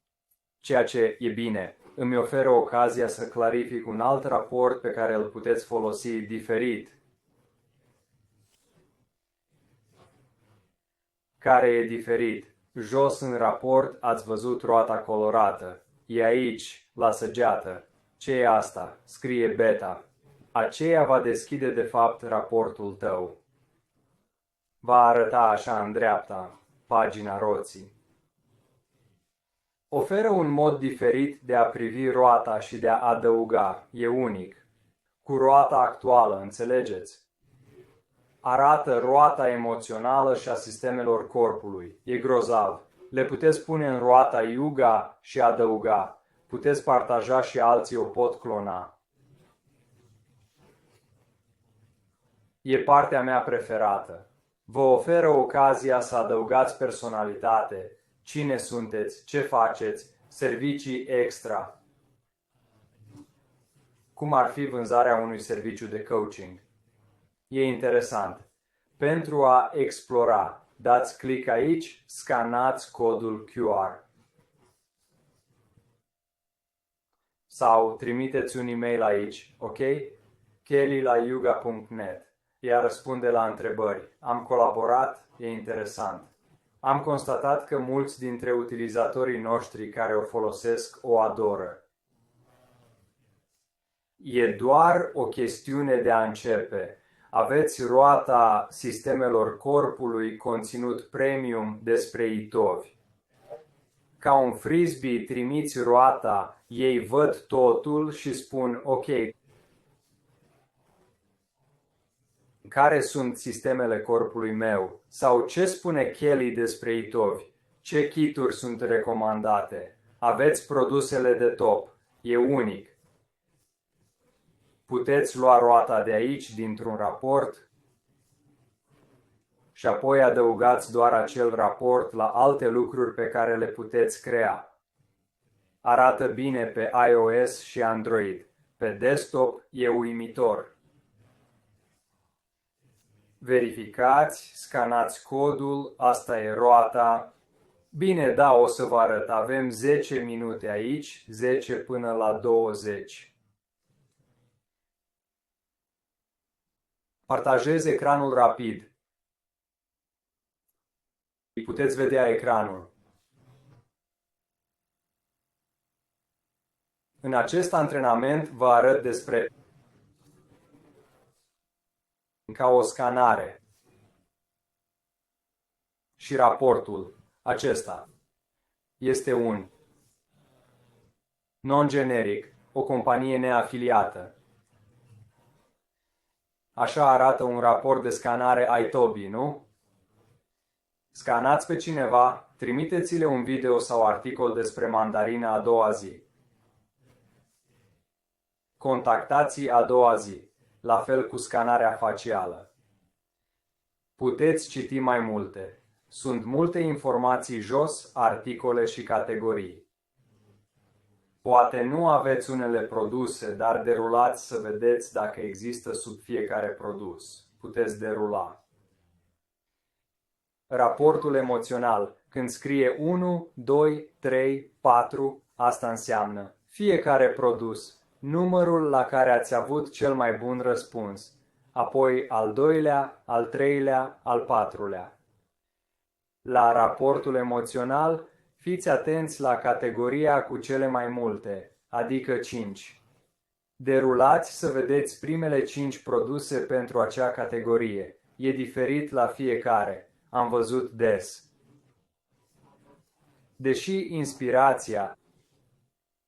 Ceea ce e bine, îmi oferă ocazia să clarific un alt raport pe care îl puteți folosi diferit. Care e diferit? Jos în raport ați văzut roata colorată. E aici, la săgeată. Ce e asta? Scrie beta. Aceea va deschide de fapt raportul tău. Va arăta așa în dreapta, pagina roții. Oferă un mod diferit de a privi roata și de a adăuga. E unic. Cu roata actuală, înțelegeți? Arată roata emoțională și a sistemelor corpului. E grozav. Le puteți pune în roata Yuga și adăuga. Puteți partaja și alții o pot clona. E partea mea preferată. Vă oferă ocazia să adăugați personalitate. Cine sunteți? Ce faceți? Servicii extra. Cum ar fi vânzarea unui serviciu de coaching? E interesant. Pentru a explora, dați click aici, scanați codul QR. Sau trimiteți un e-mail aici, ok? kelly@yuga.net. Ea răspunde la întrebări. Am colaborat, e interesant. Am constatat că mulți dintre utilizatorii noștri care o folosesc o adoră. E doar o chestiune de a începe. Aveți roata sistemelor corpului, conținut premium despre itovi. Ca un frisbee trimiți roata, ei văd totul și spun ok. Care sunt sistemele corpului meu? Sau ce spune Kelly despre itovi? Ce kituri sunt recomandate? Aveți produsele de top. E unic. Puteți lua roata de aici, dintr-un raport, și apoi adăugați doar acel raport la alte lucruri pe care le puteți crea. Arată bine pe iOS și Android. Pe desktop e uimitor. Verificați, scanați codul, asta e roata. Bine, da, o să vă arăt. Avem 10 minute aici, 10 până la 20. Partajez ecranul rapid. Puteți vedea ecranul. În acest antrenament vă arăt despre ca o scanare și raportul acesta este un non-generic, o companie neafiliată. Așa arată un raport de scanare iTobi, nu? Scanați pe cineva, trimiteți-le un video sau articol despre mandarina a doua zi. Contactați a doua zi, la fel cu scanarea facială. Puteți citi mai multe. Sunt multe informații jos, articole și categorii. Poate nu aveți unele produse, dar derulați să vedeți dacă există sub fiecare produs. Puteți derula. Raportul emoțional. Când scrie 1, 2, 3, 4, asta înseamnă fiecare produs, numărul la care ați avut cel mai bun răspuns, apoi al doilea, al treilea, al patrulea. La raportul emoțional, fiți atenți la categoria cu cele mai multe, adică 5. Derulați să vedeți primele 5 produse pentru acea categorie. E diferit la fiecare. Am văzut des. Deși inspirația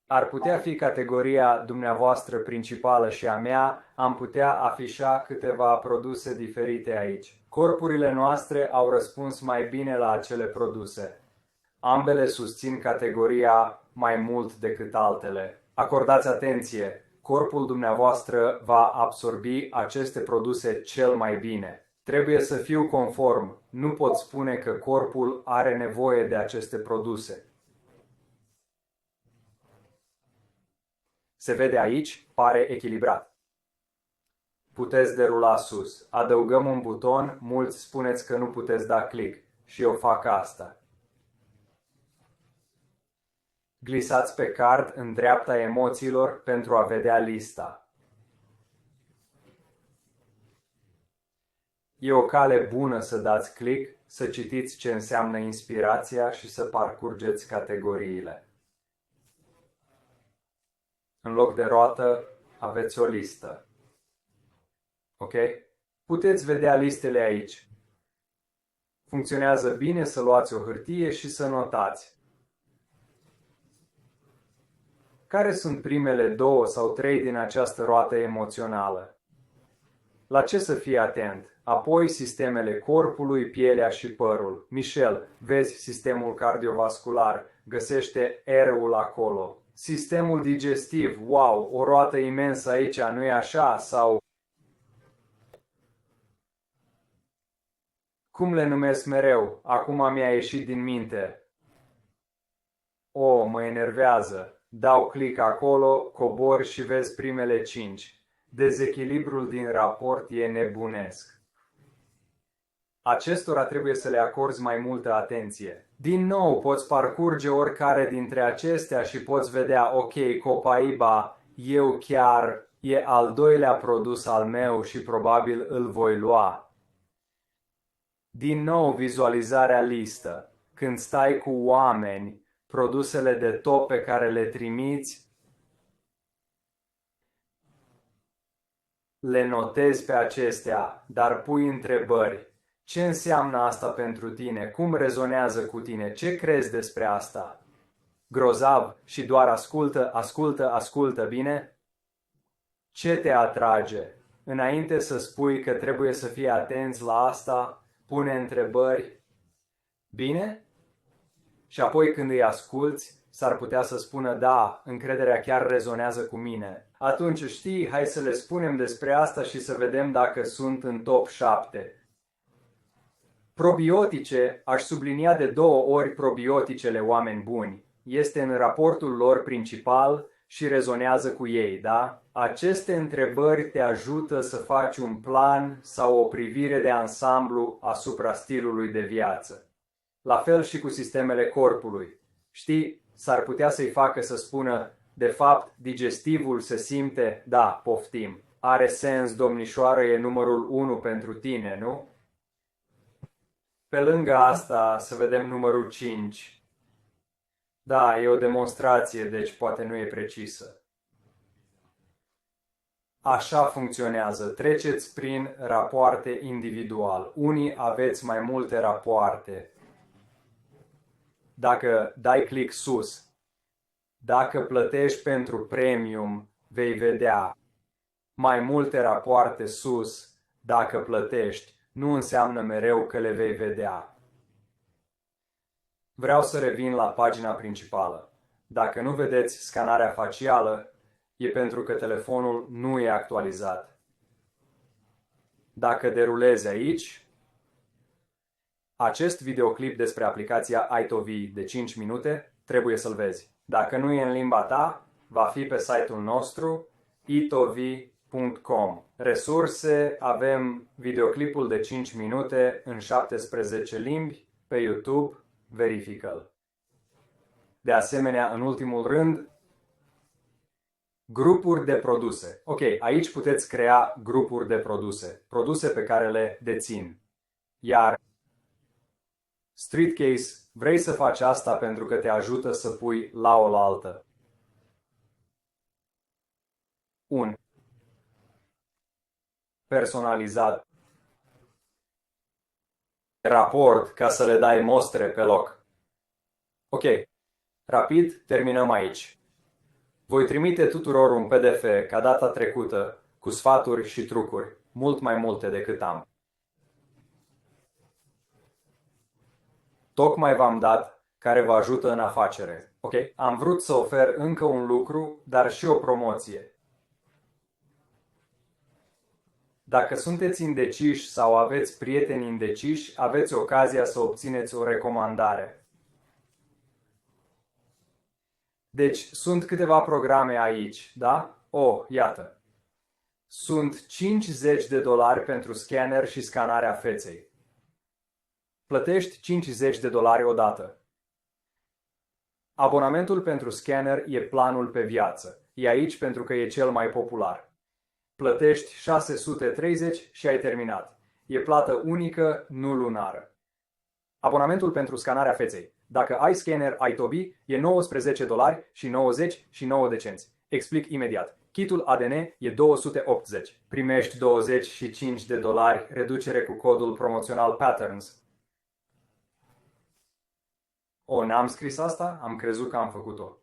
ar putea fi categoria dumneavoastră principală și a mea, am putea afișa câteva produse diferite aici. Corpurile noastre au răspuns mai bine la acele produse. Ambele susțin categoria mai mult decât altele. Acordați atenție! Corpul dumneavoastră va absorbi aceste produse cel mai bine. Trebuie să fiu conform. Nu pot spune că corpul are nevoie de aceste produse. Se vede aici, pare echilibrat. puteți derula sus. Adăugăm un buton, mulți spuneți că nu puteți da click și eu fac asta. Glisați pe card în dreapta emoțiilor pentru a vedea lista. E o cale bună să dați click, să citiți ce înseamnă inspirația și să parcurgeți categoriile. În loc de roată, aveți o listă. Ok? Puteți vedea listele aici. Funcționează bine să luați o hârtie și să notați. Care sunt primele 2 sau 3 din această roată emoțională? La ce să fii atent? Apoi sistemele corpului, pielea și părul. Michel, vezi sistemul cardiovascular, găsește R-ul acolo. Sistemul digestiv, wow, o roată imensă aici, nu-i așa? Sau cum le numesc mereu? Acum mi-a ieșit din minte. O, mă enervează. Dau click acolo, cobor și vezi primele 5. Dezechilibrul din raport e nebunesc. Acestora trebuie să le acorzi mai multă atenție. Din nou, poți parcurge oricare dintre acestea și poți vedea, ok, Copaiba, eu chiar e al doilea produs al meu și probabil îl voi lua. Din nou, vizualizarea listă. Când stai cu oameni, produsele de top pe care le trimiți, le notezi pe acestea, dar pui întrebări. Ce înseamnă asta pentru tine? Cum rezonează cu tine? Ce crezi despre asta? Grozav și doar ascultă, bine? Ce te atrage? Înainte să spui că trebuie să fii atenți la asta, pune întrebări. Bine? Și apoi când îi asculți, s-ar putea să spună, da, încrederea chiar rezonează cu mine. Atunci știi, hai să le spunem despre asta și să vedem dacă sunt în top 7. Probiotice, aș sublinia de 2 ori probioticele oameni buni. Este în raportul lor principal și rezonează cu ei, da? Aceste întrebări te ajută să faci un plan sau o privire de ansamblu asupra stilului de viață. La fel și cu sistemele corpului. Știi, s-ar putea să-i facă să spună, de fapt, digestivul se simte, da, poftim. Are sens, domnișoară, e numărul 1 pentru tine, nu? Pe lângă asta, să vedem numărul 5. Da, e o demonstrație, deci poate nu e precisă. Așa funcționează. Treceți prin rapoarte individual. Unii aveți mai multe rapoarte. Dacă dai click sus, dacă plătești pentru premium, vei vedea mai multe rapoarte sus. Dacă plătești, nu înseamnă mereu că le vei vedea. Vreau să revin la pagina principală. Dacă nu vedeți scanarea facială, e pentru că telefonul nu e actualizat. Dacă derulezi aici, acest videoclip despre aplicația iTovi de 5 minute trebuie să-l vezi. Dacă nu e în limba ta, va fi pe site-ul nostru itovi.com. Resurse, avem videoclipul de 5 minute în 17 limbi pe YouTube, verifică-l. De asemenea, în ultimul rând, grupuri de produse. Ok, aici puteți crea grupuri de produse, produse pe care le dețin. Iar Streetcase, vrei să faci asta pentru că te ajută să pui la oaltă un personalizat raport ca să le dai mostre pe loc. Ok, rapid, terminăm aici. Voi trimite tuturor un PDF ca data trecută, cu sfaturi și trucuri, mult mai multe decât am. Tocmai v-am dat care vă ajută în afacere. Ok? Am vrut să ofer încă un lucru, dar și o promoție. Dacă sunteți indeciși sau aveți prieteni indeciși, aveți ocazia să obțineți o recomandare. Deci, sunt câteva programe aici, da? Oh, iată. Sunt $50 pentru scanner și scanarea feței. Plătești $50 odată. Abonamentul pentru scanner e planul pe viață. E aici pentru că e cel mai popular. Plătești 630 și ai terminat. E plată unică, nu lunară. Abonamentul pentru scanarea feței. Dacă ai scanner iTobi, e $19 și 99 de cenți. Explic imediat. Kitul ADN e 280. Primești $25 reducere cu codul promoțional Patterns. O, n-am scris asta? Am crezut că am făcut-o.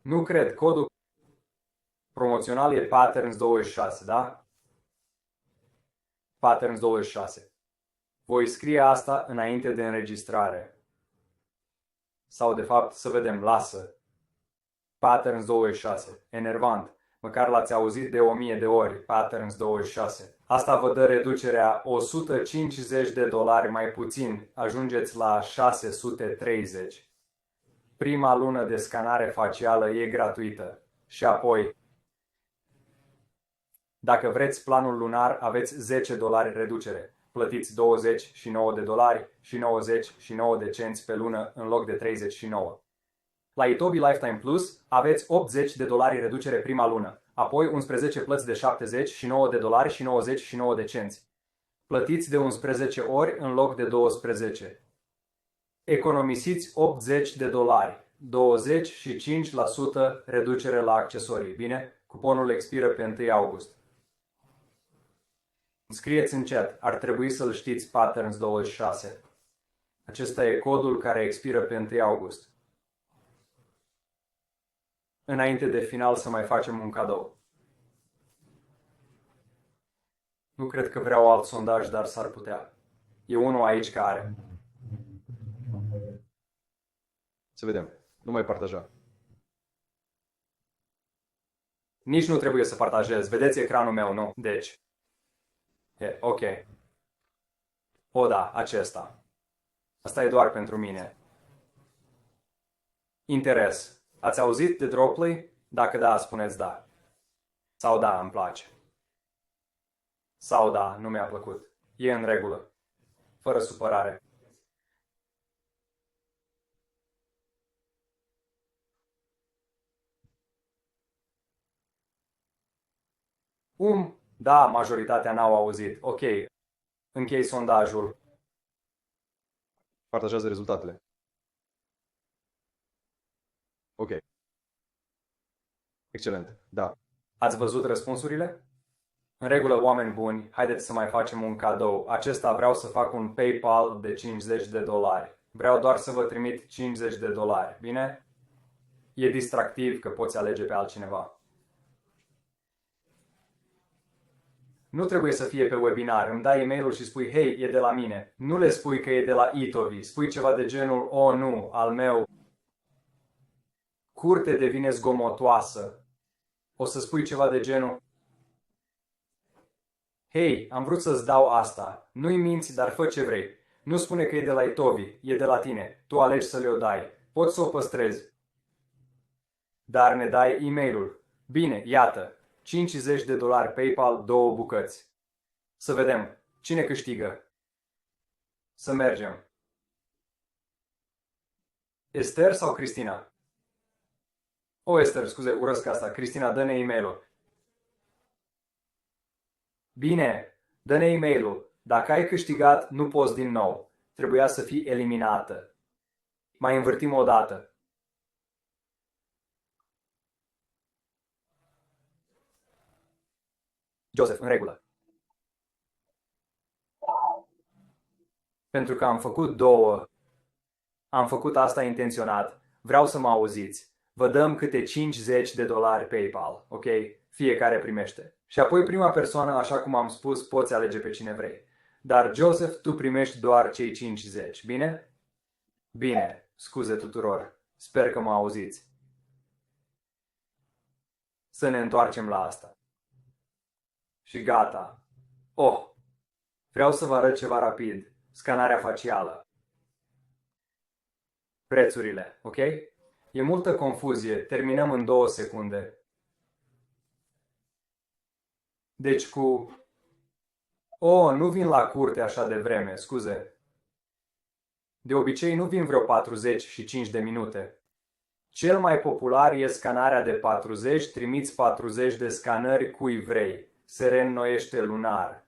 Nu cred. Codul promoțional e Patterns 26, da? Patterns 26. Voi scrie asta înainte de înregistrare. Sau de fapt, să vedem, lasă. Patterns 26. Enervant. Măcar l-ați auzit de 1000 de ori. Patterns 26. Asta vă dă reducerea $150 mai puțin. Ajungeți la 630. Prima lună de scanare facială e gratuită. Și apoi, dacă vreți planul lunar, aveți $10 reducere. Plătiți $29 și 99 de cenți pe lună în loc de 39. La iTobi Lifetime Plus aveți $80 reducere prima lună, apoi 11 plăți de $79 și 99 de cenți. Plătiți de 11 ori în loc de 12. Economisiți $80, 25% reducere la accesorii, bine? Cuponul expiră pe 1 august. Scrieți în chat, ar trebui să-l știți Patterns 26. Acesta e codul care expiră pe 1 august. Înainte de final să mai facem un cadou. Nu cred că vreau alt sondaj, dar s-ar putea. E unul aici care. Să vedem. Nu mai partaja. Nici nu trebuie să partajez. Vedeți ecranul meu, nu? Deci. Ok. O, da, acesta. Asta e doar pentru mine. Interes. Ați auzit de Droply? Dacă da, spuneți da. Sau da, îmi place. Sau da, nu mi-a plăcut. E în regulă. Fără supărare. Da, majoritatea n-au auzit. Ok. Închei sondajul. Partajează rezultatele. Ok. Excelent. Da. Ați văzut răspunsurile? În regulă, oameni buni, haideți să mai facem un cadou. Acesta vreau să fac un PayPal de $50. Vreau doar să vă trimit $50, bine? E distractiv că poți alege pe altcineva. Nu trebuie să fie pe webinar, îmi dai e-mailul și spui, hei, e de la mine. Nu le spui că e de la iTovi, spui ceva de genul, oh nu, al meu. Curte devine zgomotoasă. O să spui ceva de genul, hei, am vrut să-ți dau asta. Nu-i minți, dar fă ce vrei. Nu spune că e de la iTovi, e de la tine. Tu alegi să le-o dai. Poți să o păstrezi. Dar ne dai e-mailul. Bine, iată. $50 PayPal, 2 bucăți. Să vedem. Cine câștigă? Să mergem. Esther sau Cristina? O, Esther, scuze, urăsc asta. Cristina, dă-ne e-mailul. Bine, dă-ne e-mailul. Dacă ai câștigat, nu poți din nou. Trebuia să fii eliminată. Mai învârtim o dată. Joseph, în regulă. Pentru că am făcut 2. Am făcut asta intenționat. Vreau să mă auziți. Vă dăm câte $50 PayPal, ok? Fiecare primește. Și apoi prima persoană, așa cum am spus, poți alege pe cine vrei. Dar, Joseph, tu primești doar cei 50, bine? Bine, scuze tuturor. Sper că mă auziți. Să ne întoarcem la asta. Și gata. Oh, vreau să vă arăt ceva rapid. Scanarea facială. Prețurile, ok? E multă confuzie. Terminăm în 2 secunde. Deci cu... Oh, nu vin la curte așa de vreme, scuze. De obicei nu vin vreo 45 de minute. Cel mai popular e scanarea de 40, trimiți 40 de scanări cui vrei. Se reînnoiește lunar.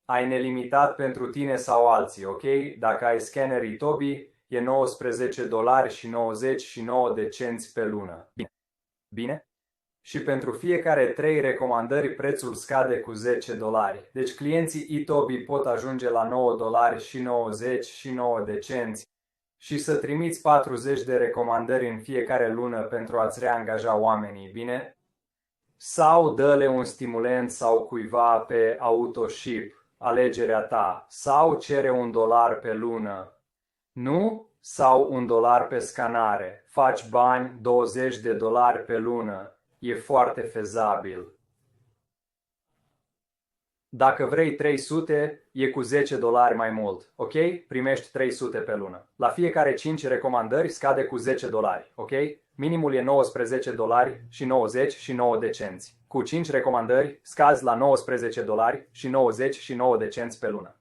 Ai nelimitat pentru tine sau alții, ok? Dacă ai scanner Itobi, e $19 și 99 de cenți pe lună. Bine. Bine? Și pentru fiecare 3 recomandări prețul scade cu $10. Deci clienții Itobi pot ajunge la $9 și 99 de cenți și să trimiți 40 de recomandări în fiecare lună pentru a-ți reangaja oamenii, bine? Sau dă-le un stimulent sau cuiva pe autoship, alegerea ta, sau cere $1 pe lună. Nu? Sau $1 pe scanare. Faci bani, $20 pe lună. E foarte fezabil. Dacă vrei 300, e cu $10 mai mult, ok? Primești 300 pe lună. La fiecare 5 recomandări scade cu $10, ok? Minimul e $19 și 99 de cenți. Cu 5 recomandări scazi la $19 și 99 de cenți pe lună.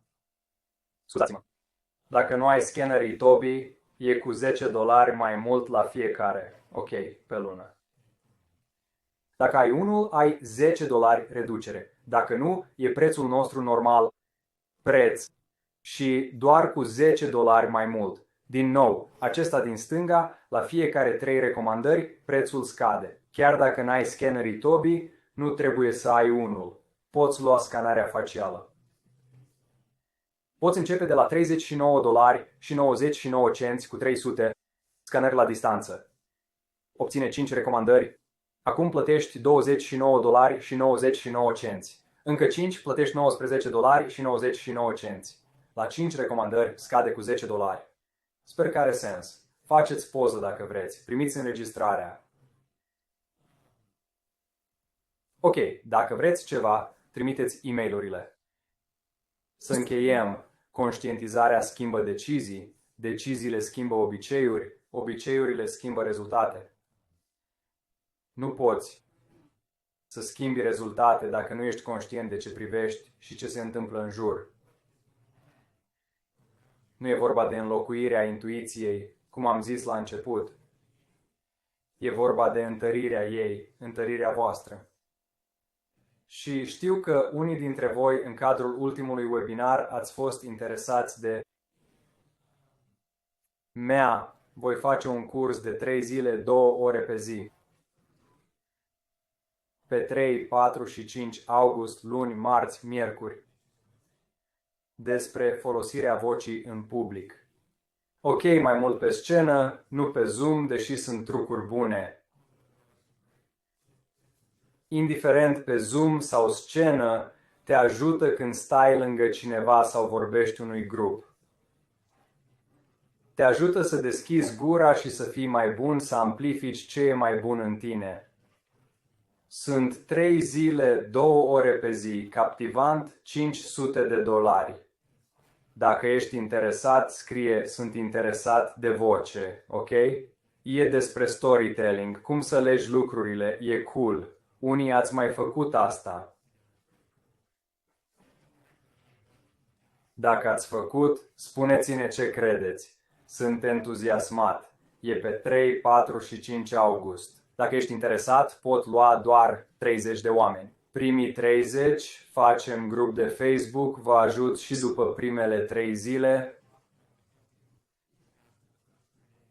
Scuzați-mă. Dacă nu ai scanner Itobi, e cu $10 mai mult la fiecare, ok, pe lună. Dacă ai unul, ai $10 reducere. Dacă nu, e prețul nostru normal, preț, și doar cu $10 mai mult. Din nou, acesta din stânga, la fiecare 3 recomandări, prețul scade. Chiar dacă n-ai scanner Itobi, nu trebuie să ai unul. Poți lua scanarea facială. Poți începe de la $39 și 99 cenți cu 300 scanări la distanță. Obține 5 recomandări. Acum plătești $29 și 99 cenți. Încă 5 plătești $19 și 99 cenți. La 5 recomandări scade cu $10. Sper că are sens. Faceți poză dacă vreți. Primiți înregistrarea. Ok, dacă vreți ceva, trimiteți e-mail-urile. Să încheiem. Conștientizarea schimbă decizii, deciziile schimbă obiceiuri, obiceiurile schimbă rezultate. Nu poți să schimbi rezultate dacă nu ești conștient de ce privești și ce se întâmplă în jur. Nu e vorba de înlocuirea intuiției, cum am zis la început. E vorba de întărirea ei, întărirea voastră. Și știu că unii dintre voi, în cadrul ultimului webinar, ați fost interesați de voi face un curs de 3 zile, 2 ore pe zi. Pe 3, 4 și 5 august, luni, marți, miercuri. Despre folosirea vocii în public. Ok, mai mult pe scenă, nu pe Zoom, deși sunt trucuri bune. Indiferent pe Zoom sau scenă, te ajută când stai lângă cineva sau vorbești unui grup. Te ajută să deschizi gura și să fii mai bun, să amplifici ce e mai bun în tine. Sunt 3 zile, 2 ore pe zi, captivant, $500. Dacă ești interesat, scrie sunt interesat de voce, ok? E despre storytelling, cum să legi lucrurile, e cool. Unii ați mai făcut asta. Dacă ați făcut, spuneți-ne ce credeți. Sunt entuziasmat. E pe 3, 4 și 5 august. Dacă ești interesat, pot lua doar 30 de oameni. Primii 30 facem grup de Facebook, vă ajut și după primele 3 zile.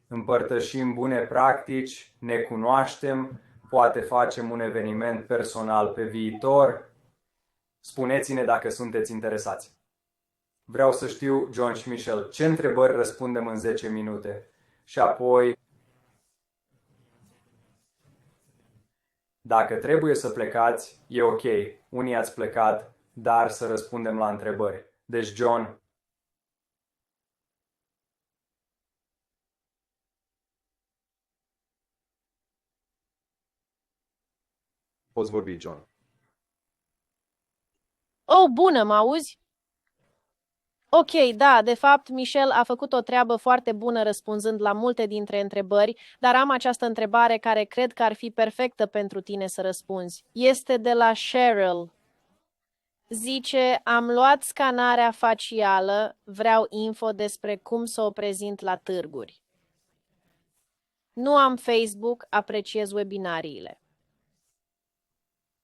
Împărtășim bune practici, ne cunoaștem, poate facem un eveniment personal pe viitor. Spuneți-ne dacă sunteți interesați. Vreau să știu, John și Michel, ce întrebări răspundem în 10 minute. Și apoi, dacă trebuie să plecați, e ok. Unii ați plecat, dar să răspundem la întrebări. Deci, John, Poți vorbi, John. Oh, bună, mă auzi? Ok, da, de fapt, Michel a făcut o treabă foarte bună răspunzând la multe dintre întrebări, dar am această întrebare care cred că ar fi perfectă pentru tine să răspunzi. Este de la Cheryl. Zice, am luat scanarea facială, vreau info despre cum să o prezint la târguri. Nu am Facebook, apreciez webinariile.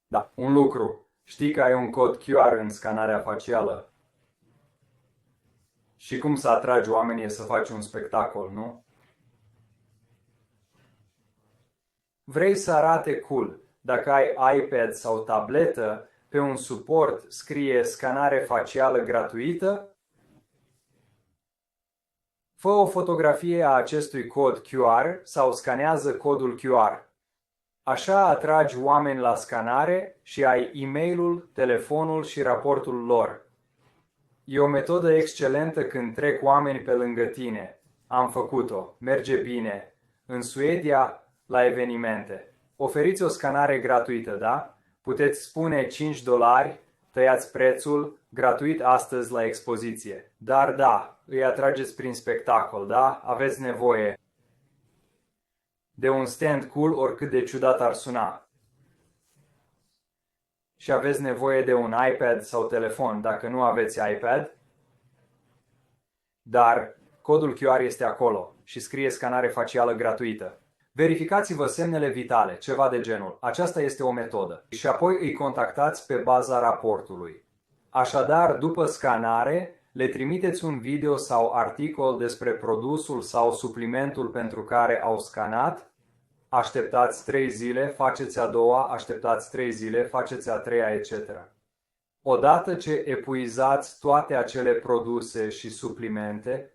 Da, un lucru. Știi că ai un cod QR în scanarea facială? Și cum să atragi oamenii e să faci un spectacol, nu? Vrei să arate cool. Dacă ai iPad sau tabletă, pe un suport scrie scanare facială gratuită. Fă o fotografie a acestui cod QR sau scanează codul QR. Așa atragi oameni la scanare și ai e-mailul, telefonul și raportul lor. E o metodă excelentă când trec oameni pe lângă tine. Am făcut-o. Merge bine. În Suedia, la evenimente. Oferiți o scanare gratuită, da? Puteți spune $5, tăiați prețul, gratuit astăzi la expoziție. Dar da, îi atrageți prin spectacol, da? Aveți nevoie de un stand cool oricât de ciudat ar suna. Și aveți nevoie de un iPad sau telefon dacă nu aveți iPad. Dar codul QR este acolo și scrie scanare facială gratuită. Verificați-vă semnele vitale, ceva de genul. Aceasta este o metodă. Și apoi îi contactați pe baza raportului. Așadar, după scanare, le trimiteți un video sau articol despre produsul sau suplimentul pentru care au scanat. Așteptați 3 zile, faceți a doua, așteptați 3 zile, faceți a treia, etc. Odată ce epuizați toate acele produse și suplimente,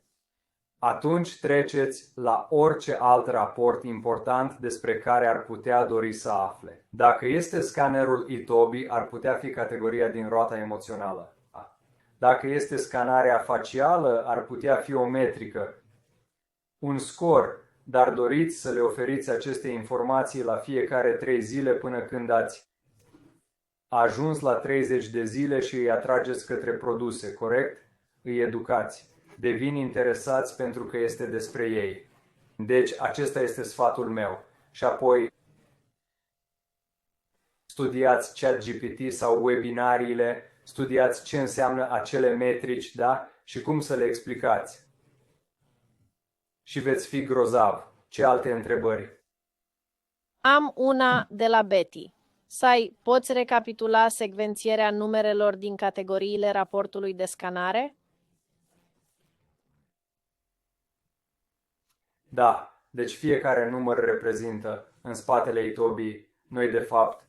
atunci treceți la orice alt raport important despre care ar putea dori să afle. Dacă este scanerul Itobi, ar putea fi categoria din roata emoțională. Dacă este scanarea facială, ar putea fi o metrică, un scor, dar doriți să le oferiți aceste informații la fiecare 3 zile până când ați ajuns la 30 de zile și îi atrageți către produse, corect? Îi educați. Devin interesați pentru că este despre ei. Deci, acesta este sfatul meu. Și apoi, studiați ChatGPT sau webinariile, studiați ce înseamnă acele metrici, da? Și cum să le explicați. Și veți fi grozav. Ce alte întrebări? Am una de la Betty. Sai, poți recapitula secvențierea numerelor din categoriile raportului de scanare? Da, deci fiecare număr reprezintă în spatele Itobi. Noi de fapt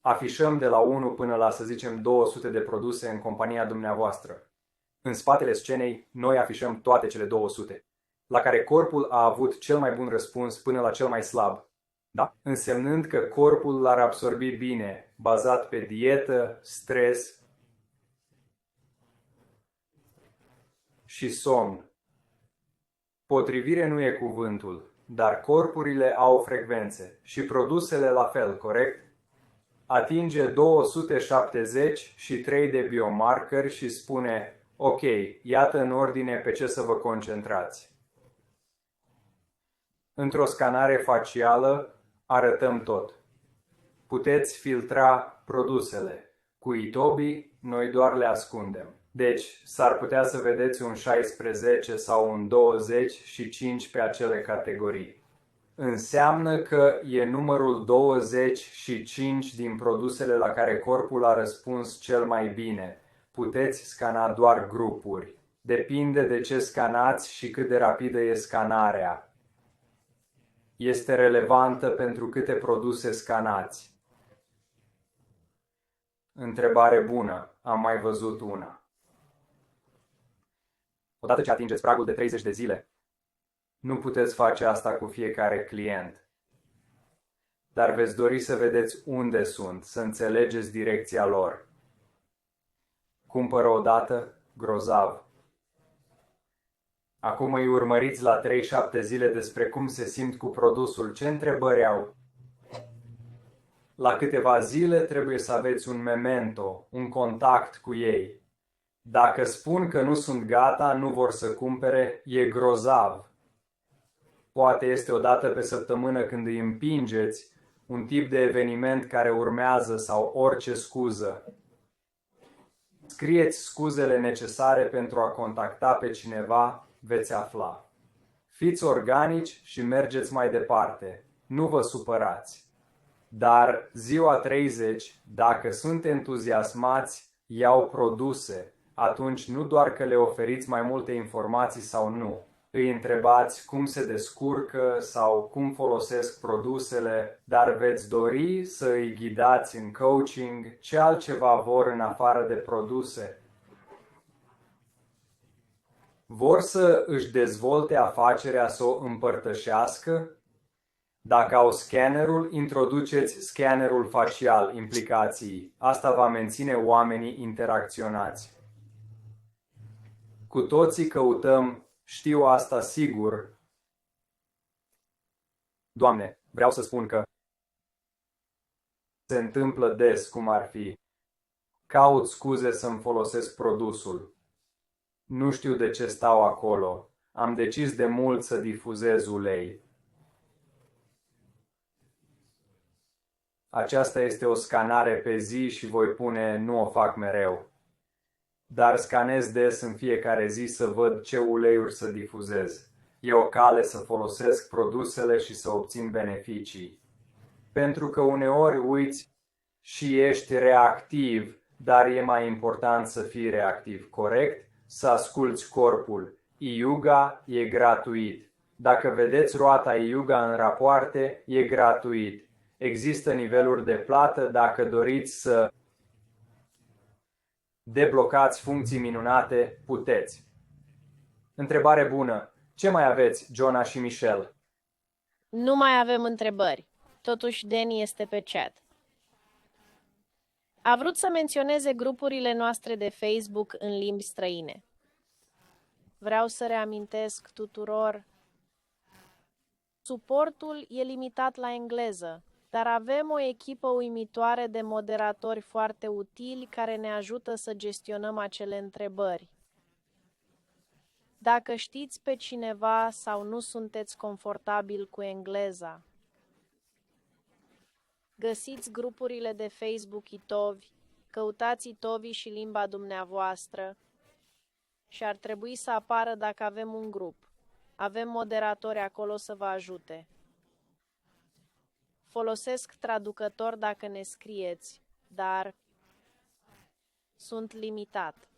afișăm de la 1 până la, să zicem, 200 de produse în compania dumneavoastră. În spatele scenei, noi afișăm toate cele 200, la care corpul a avut cel mai bun răspuns până la cel mai slab. Da? Însemnând că corpul l-ar absorbi bine, bazat pe dietă, stres și somn. Potrivire nu e cuvântul, dar corpurile au frecvențe și produsele la fel, corect? Atinge 273 de biomarcări și spune, ok, iată în ordine pe ce să vă concentrați. Într-o scanare facială arătăm tot. Puteți filtra produsele. Cu Itobi, noi doar le ascundem. Deci, s-ar putea să vedeți un 16 sau un 25 pe acele categorii. Înseamnă că e numărul 25 din produsele la care corpul a răspuns cel mai bine. Puteți scana doar grupuri. Depinde de ce scanați și cât de rapidă e scanarea. Este relevantă pentru câte produse scanați. Întrebare bună. Am mai văzut una. Odată ce atingeți pragul de 30 de zile, nu puteți face asta cu fiecare client. Dar veți dori să vedeți unde sunt, să înțelegeți direcția lor. Cumpără odată, grozav. Acum îi urmăriți la 3-7 zile despre cum se simt cu produsul. Ce întrebări au? La câteva zile trebuie să aveți un memento, un contact cu ei. Dacă spun că nu sunt gata, nu vor să cumpere, e grozav. Poate este o dată pe săptămână când îi împingeți, un tip de eveniment care urmează sau orice scuză. Scrieți scuzele necesare pentru a contacta pe cineva, veți afla. Fiți organici și mergeți mai departe. Nu vă supărați. Dar ziua 30, dacă sunt entuziasmați, iau produse. Atunci nu doar că le oferiți mai multe informații sau nu. Îi întrebați cum se descurcă sau cum folosesc produsele, dar veți dori să îi ghidați în coaching, ce altceva vor în afară de produse. Vor să își dezvolte afacerea, să o împărtășească? Dacă au scannerul, introduceți scannerul facial implicației. Asta va menține oamenii interacționați. Cu toții căutăm, știu asta sigur. Doamne, vreau să spun că se întâmplă des cum ar fi. Caut scuze să-mi folosesc produsul. Nu știu de ce stau acolo. Am decis de mult să difuzez ulei. Aceasta este o scanare pe zi și voi pune nu o fac mereu. Dar scanez des în fiecare zi să văd ce uleiuri să difuzez. E o cale să folosesc produsele și să obțin beneficii. Pentru că uneori uiți și ești reactiv, dar e mai important să fii reactiv, corect? Să asculți corpul. Iuga e gratuit. Dacă vedeți roata Iuga în rapoarte, e gratuit. Există niveluri de plată dacă doriți să deblocați funcții minunate, puteți. Întrebare bună. Ce mai aveți, Jonah și Michelle? Nu mai avem întrebări. Totuși, Danny este pe chat. A vrut să menționeze grupurile noastre de Facebook în limbi străine. Vreau să reamintesc tuturor, suportul e limitat la engleză, dar avem o echipă uimitoare de moderatori foarte utili care ne ajută să gestionăm acele întrebări. Dacă știți pe cineva sau nu sunteți confortabil cu engleza, găsiți grupurile de Facebook Itovi, căutați Itovi și limba dumneavoastră și ar trebui să apară dacă avem un grup. Avem moderatori acolo să vă ajute. Folosesc traducător dacă ne scrieți, dar sunt limitat.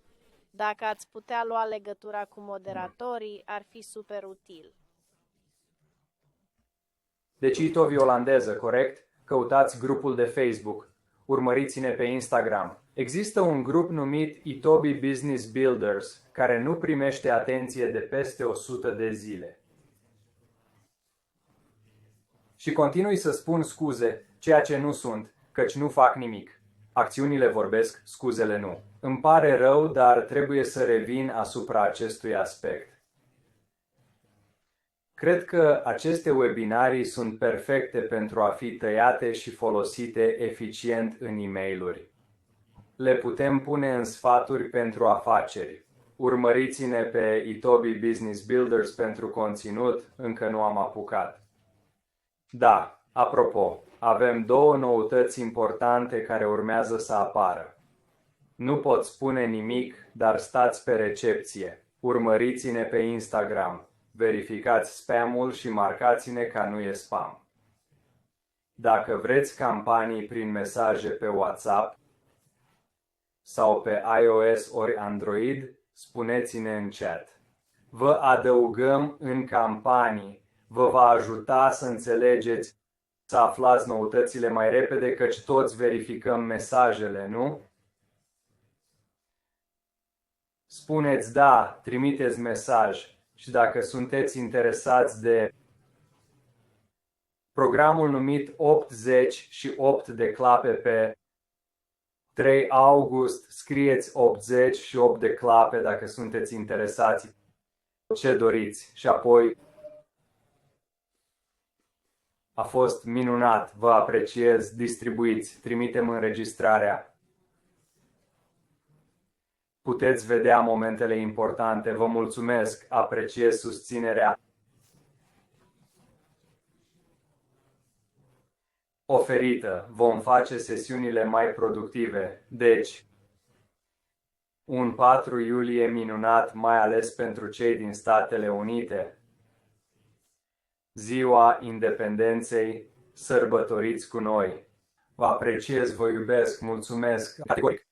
Dacă ați putea lua legătura cu moderatorii, ar fi super util. Deci Itovi olandeză, corect? Căutați grupul de Facebook. Urmăriți-ne pe Instagram. Există un grup numit Itobi Business Builders, care nu primește atenție de peste 100 de zile. Și continui să spun scuze, ceea ce nu sunt, căci nu fac nimic. Acțiunile vorbesc, scuzele nu. Îmi pare rău, dar trebuie să revin asupra acestui aspect. Cred că aceste webinarii sunt perfecte pentru a fi tăiate și folosite eficient în e-mailuri. Le putem pune în sfaturi pentru afaceri. Urmăriți-ne pe Itobi Business Builders pentru conținut, încă nu am apucat. Da, apropo, avem 2 noutăți importante care urmează să apară. Nu pot spune nimic, dar stați pe recepție. Urmăriți-ne pe Instagram. Verificați spam-ul și marcați-ne ca nu e spam. Dacă vreți campanii prin mesaje pe WhatsApp sau pe iOS ori Android, spuneți-ne în chat. Vă adăugăm în campanii. Vă va ajuta să înțelegeți, să aflați noutățile mai repede, căci toți verificăm mesajele, nu? Spuneți da, trimiteți mesaj. Și dacă sunteți interesați de programul numit 80 și 8 de clape pe 3 august, scrieți 80 și 8 de clape dacă sunteți interesați ce doriți. Și apoi A fost minunat, vă apreciez, distribuiți, trimitem înregistrarea. Puteți vedea momentele importante, vă mulțumesc, apreciez susținerea oferită, vom face sesiunile mai productive, deci un 4 iulie minunat, mai ales pentru cei din Statele Unite. Ziua Independenței, sărbătoriți cu noi. Vă apreciez, vă iubesc, mulțumesc, categoric.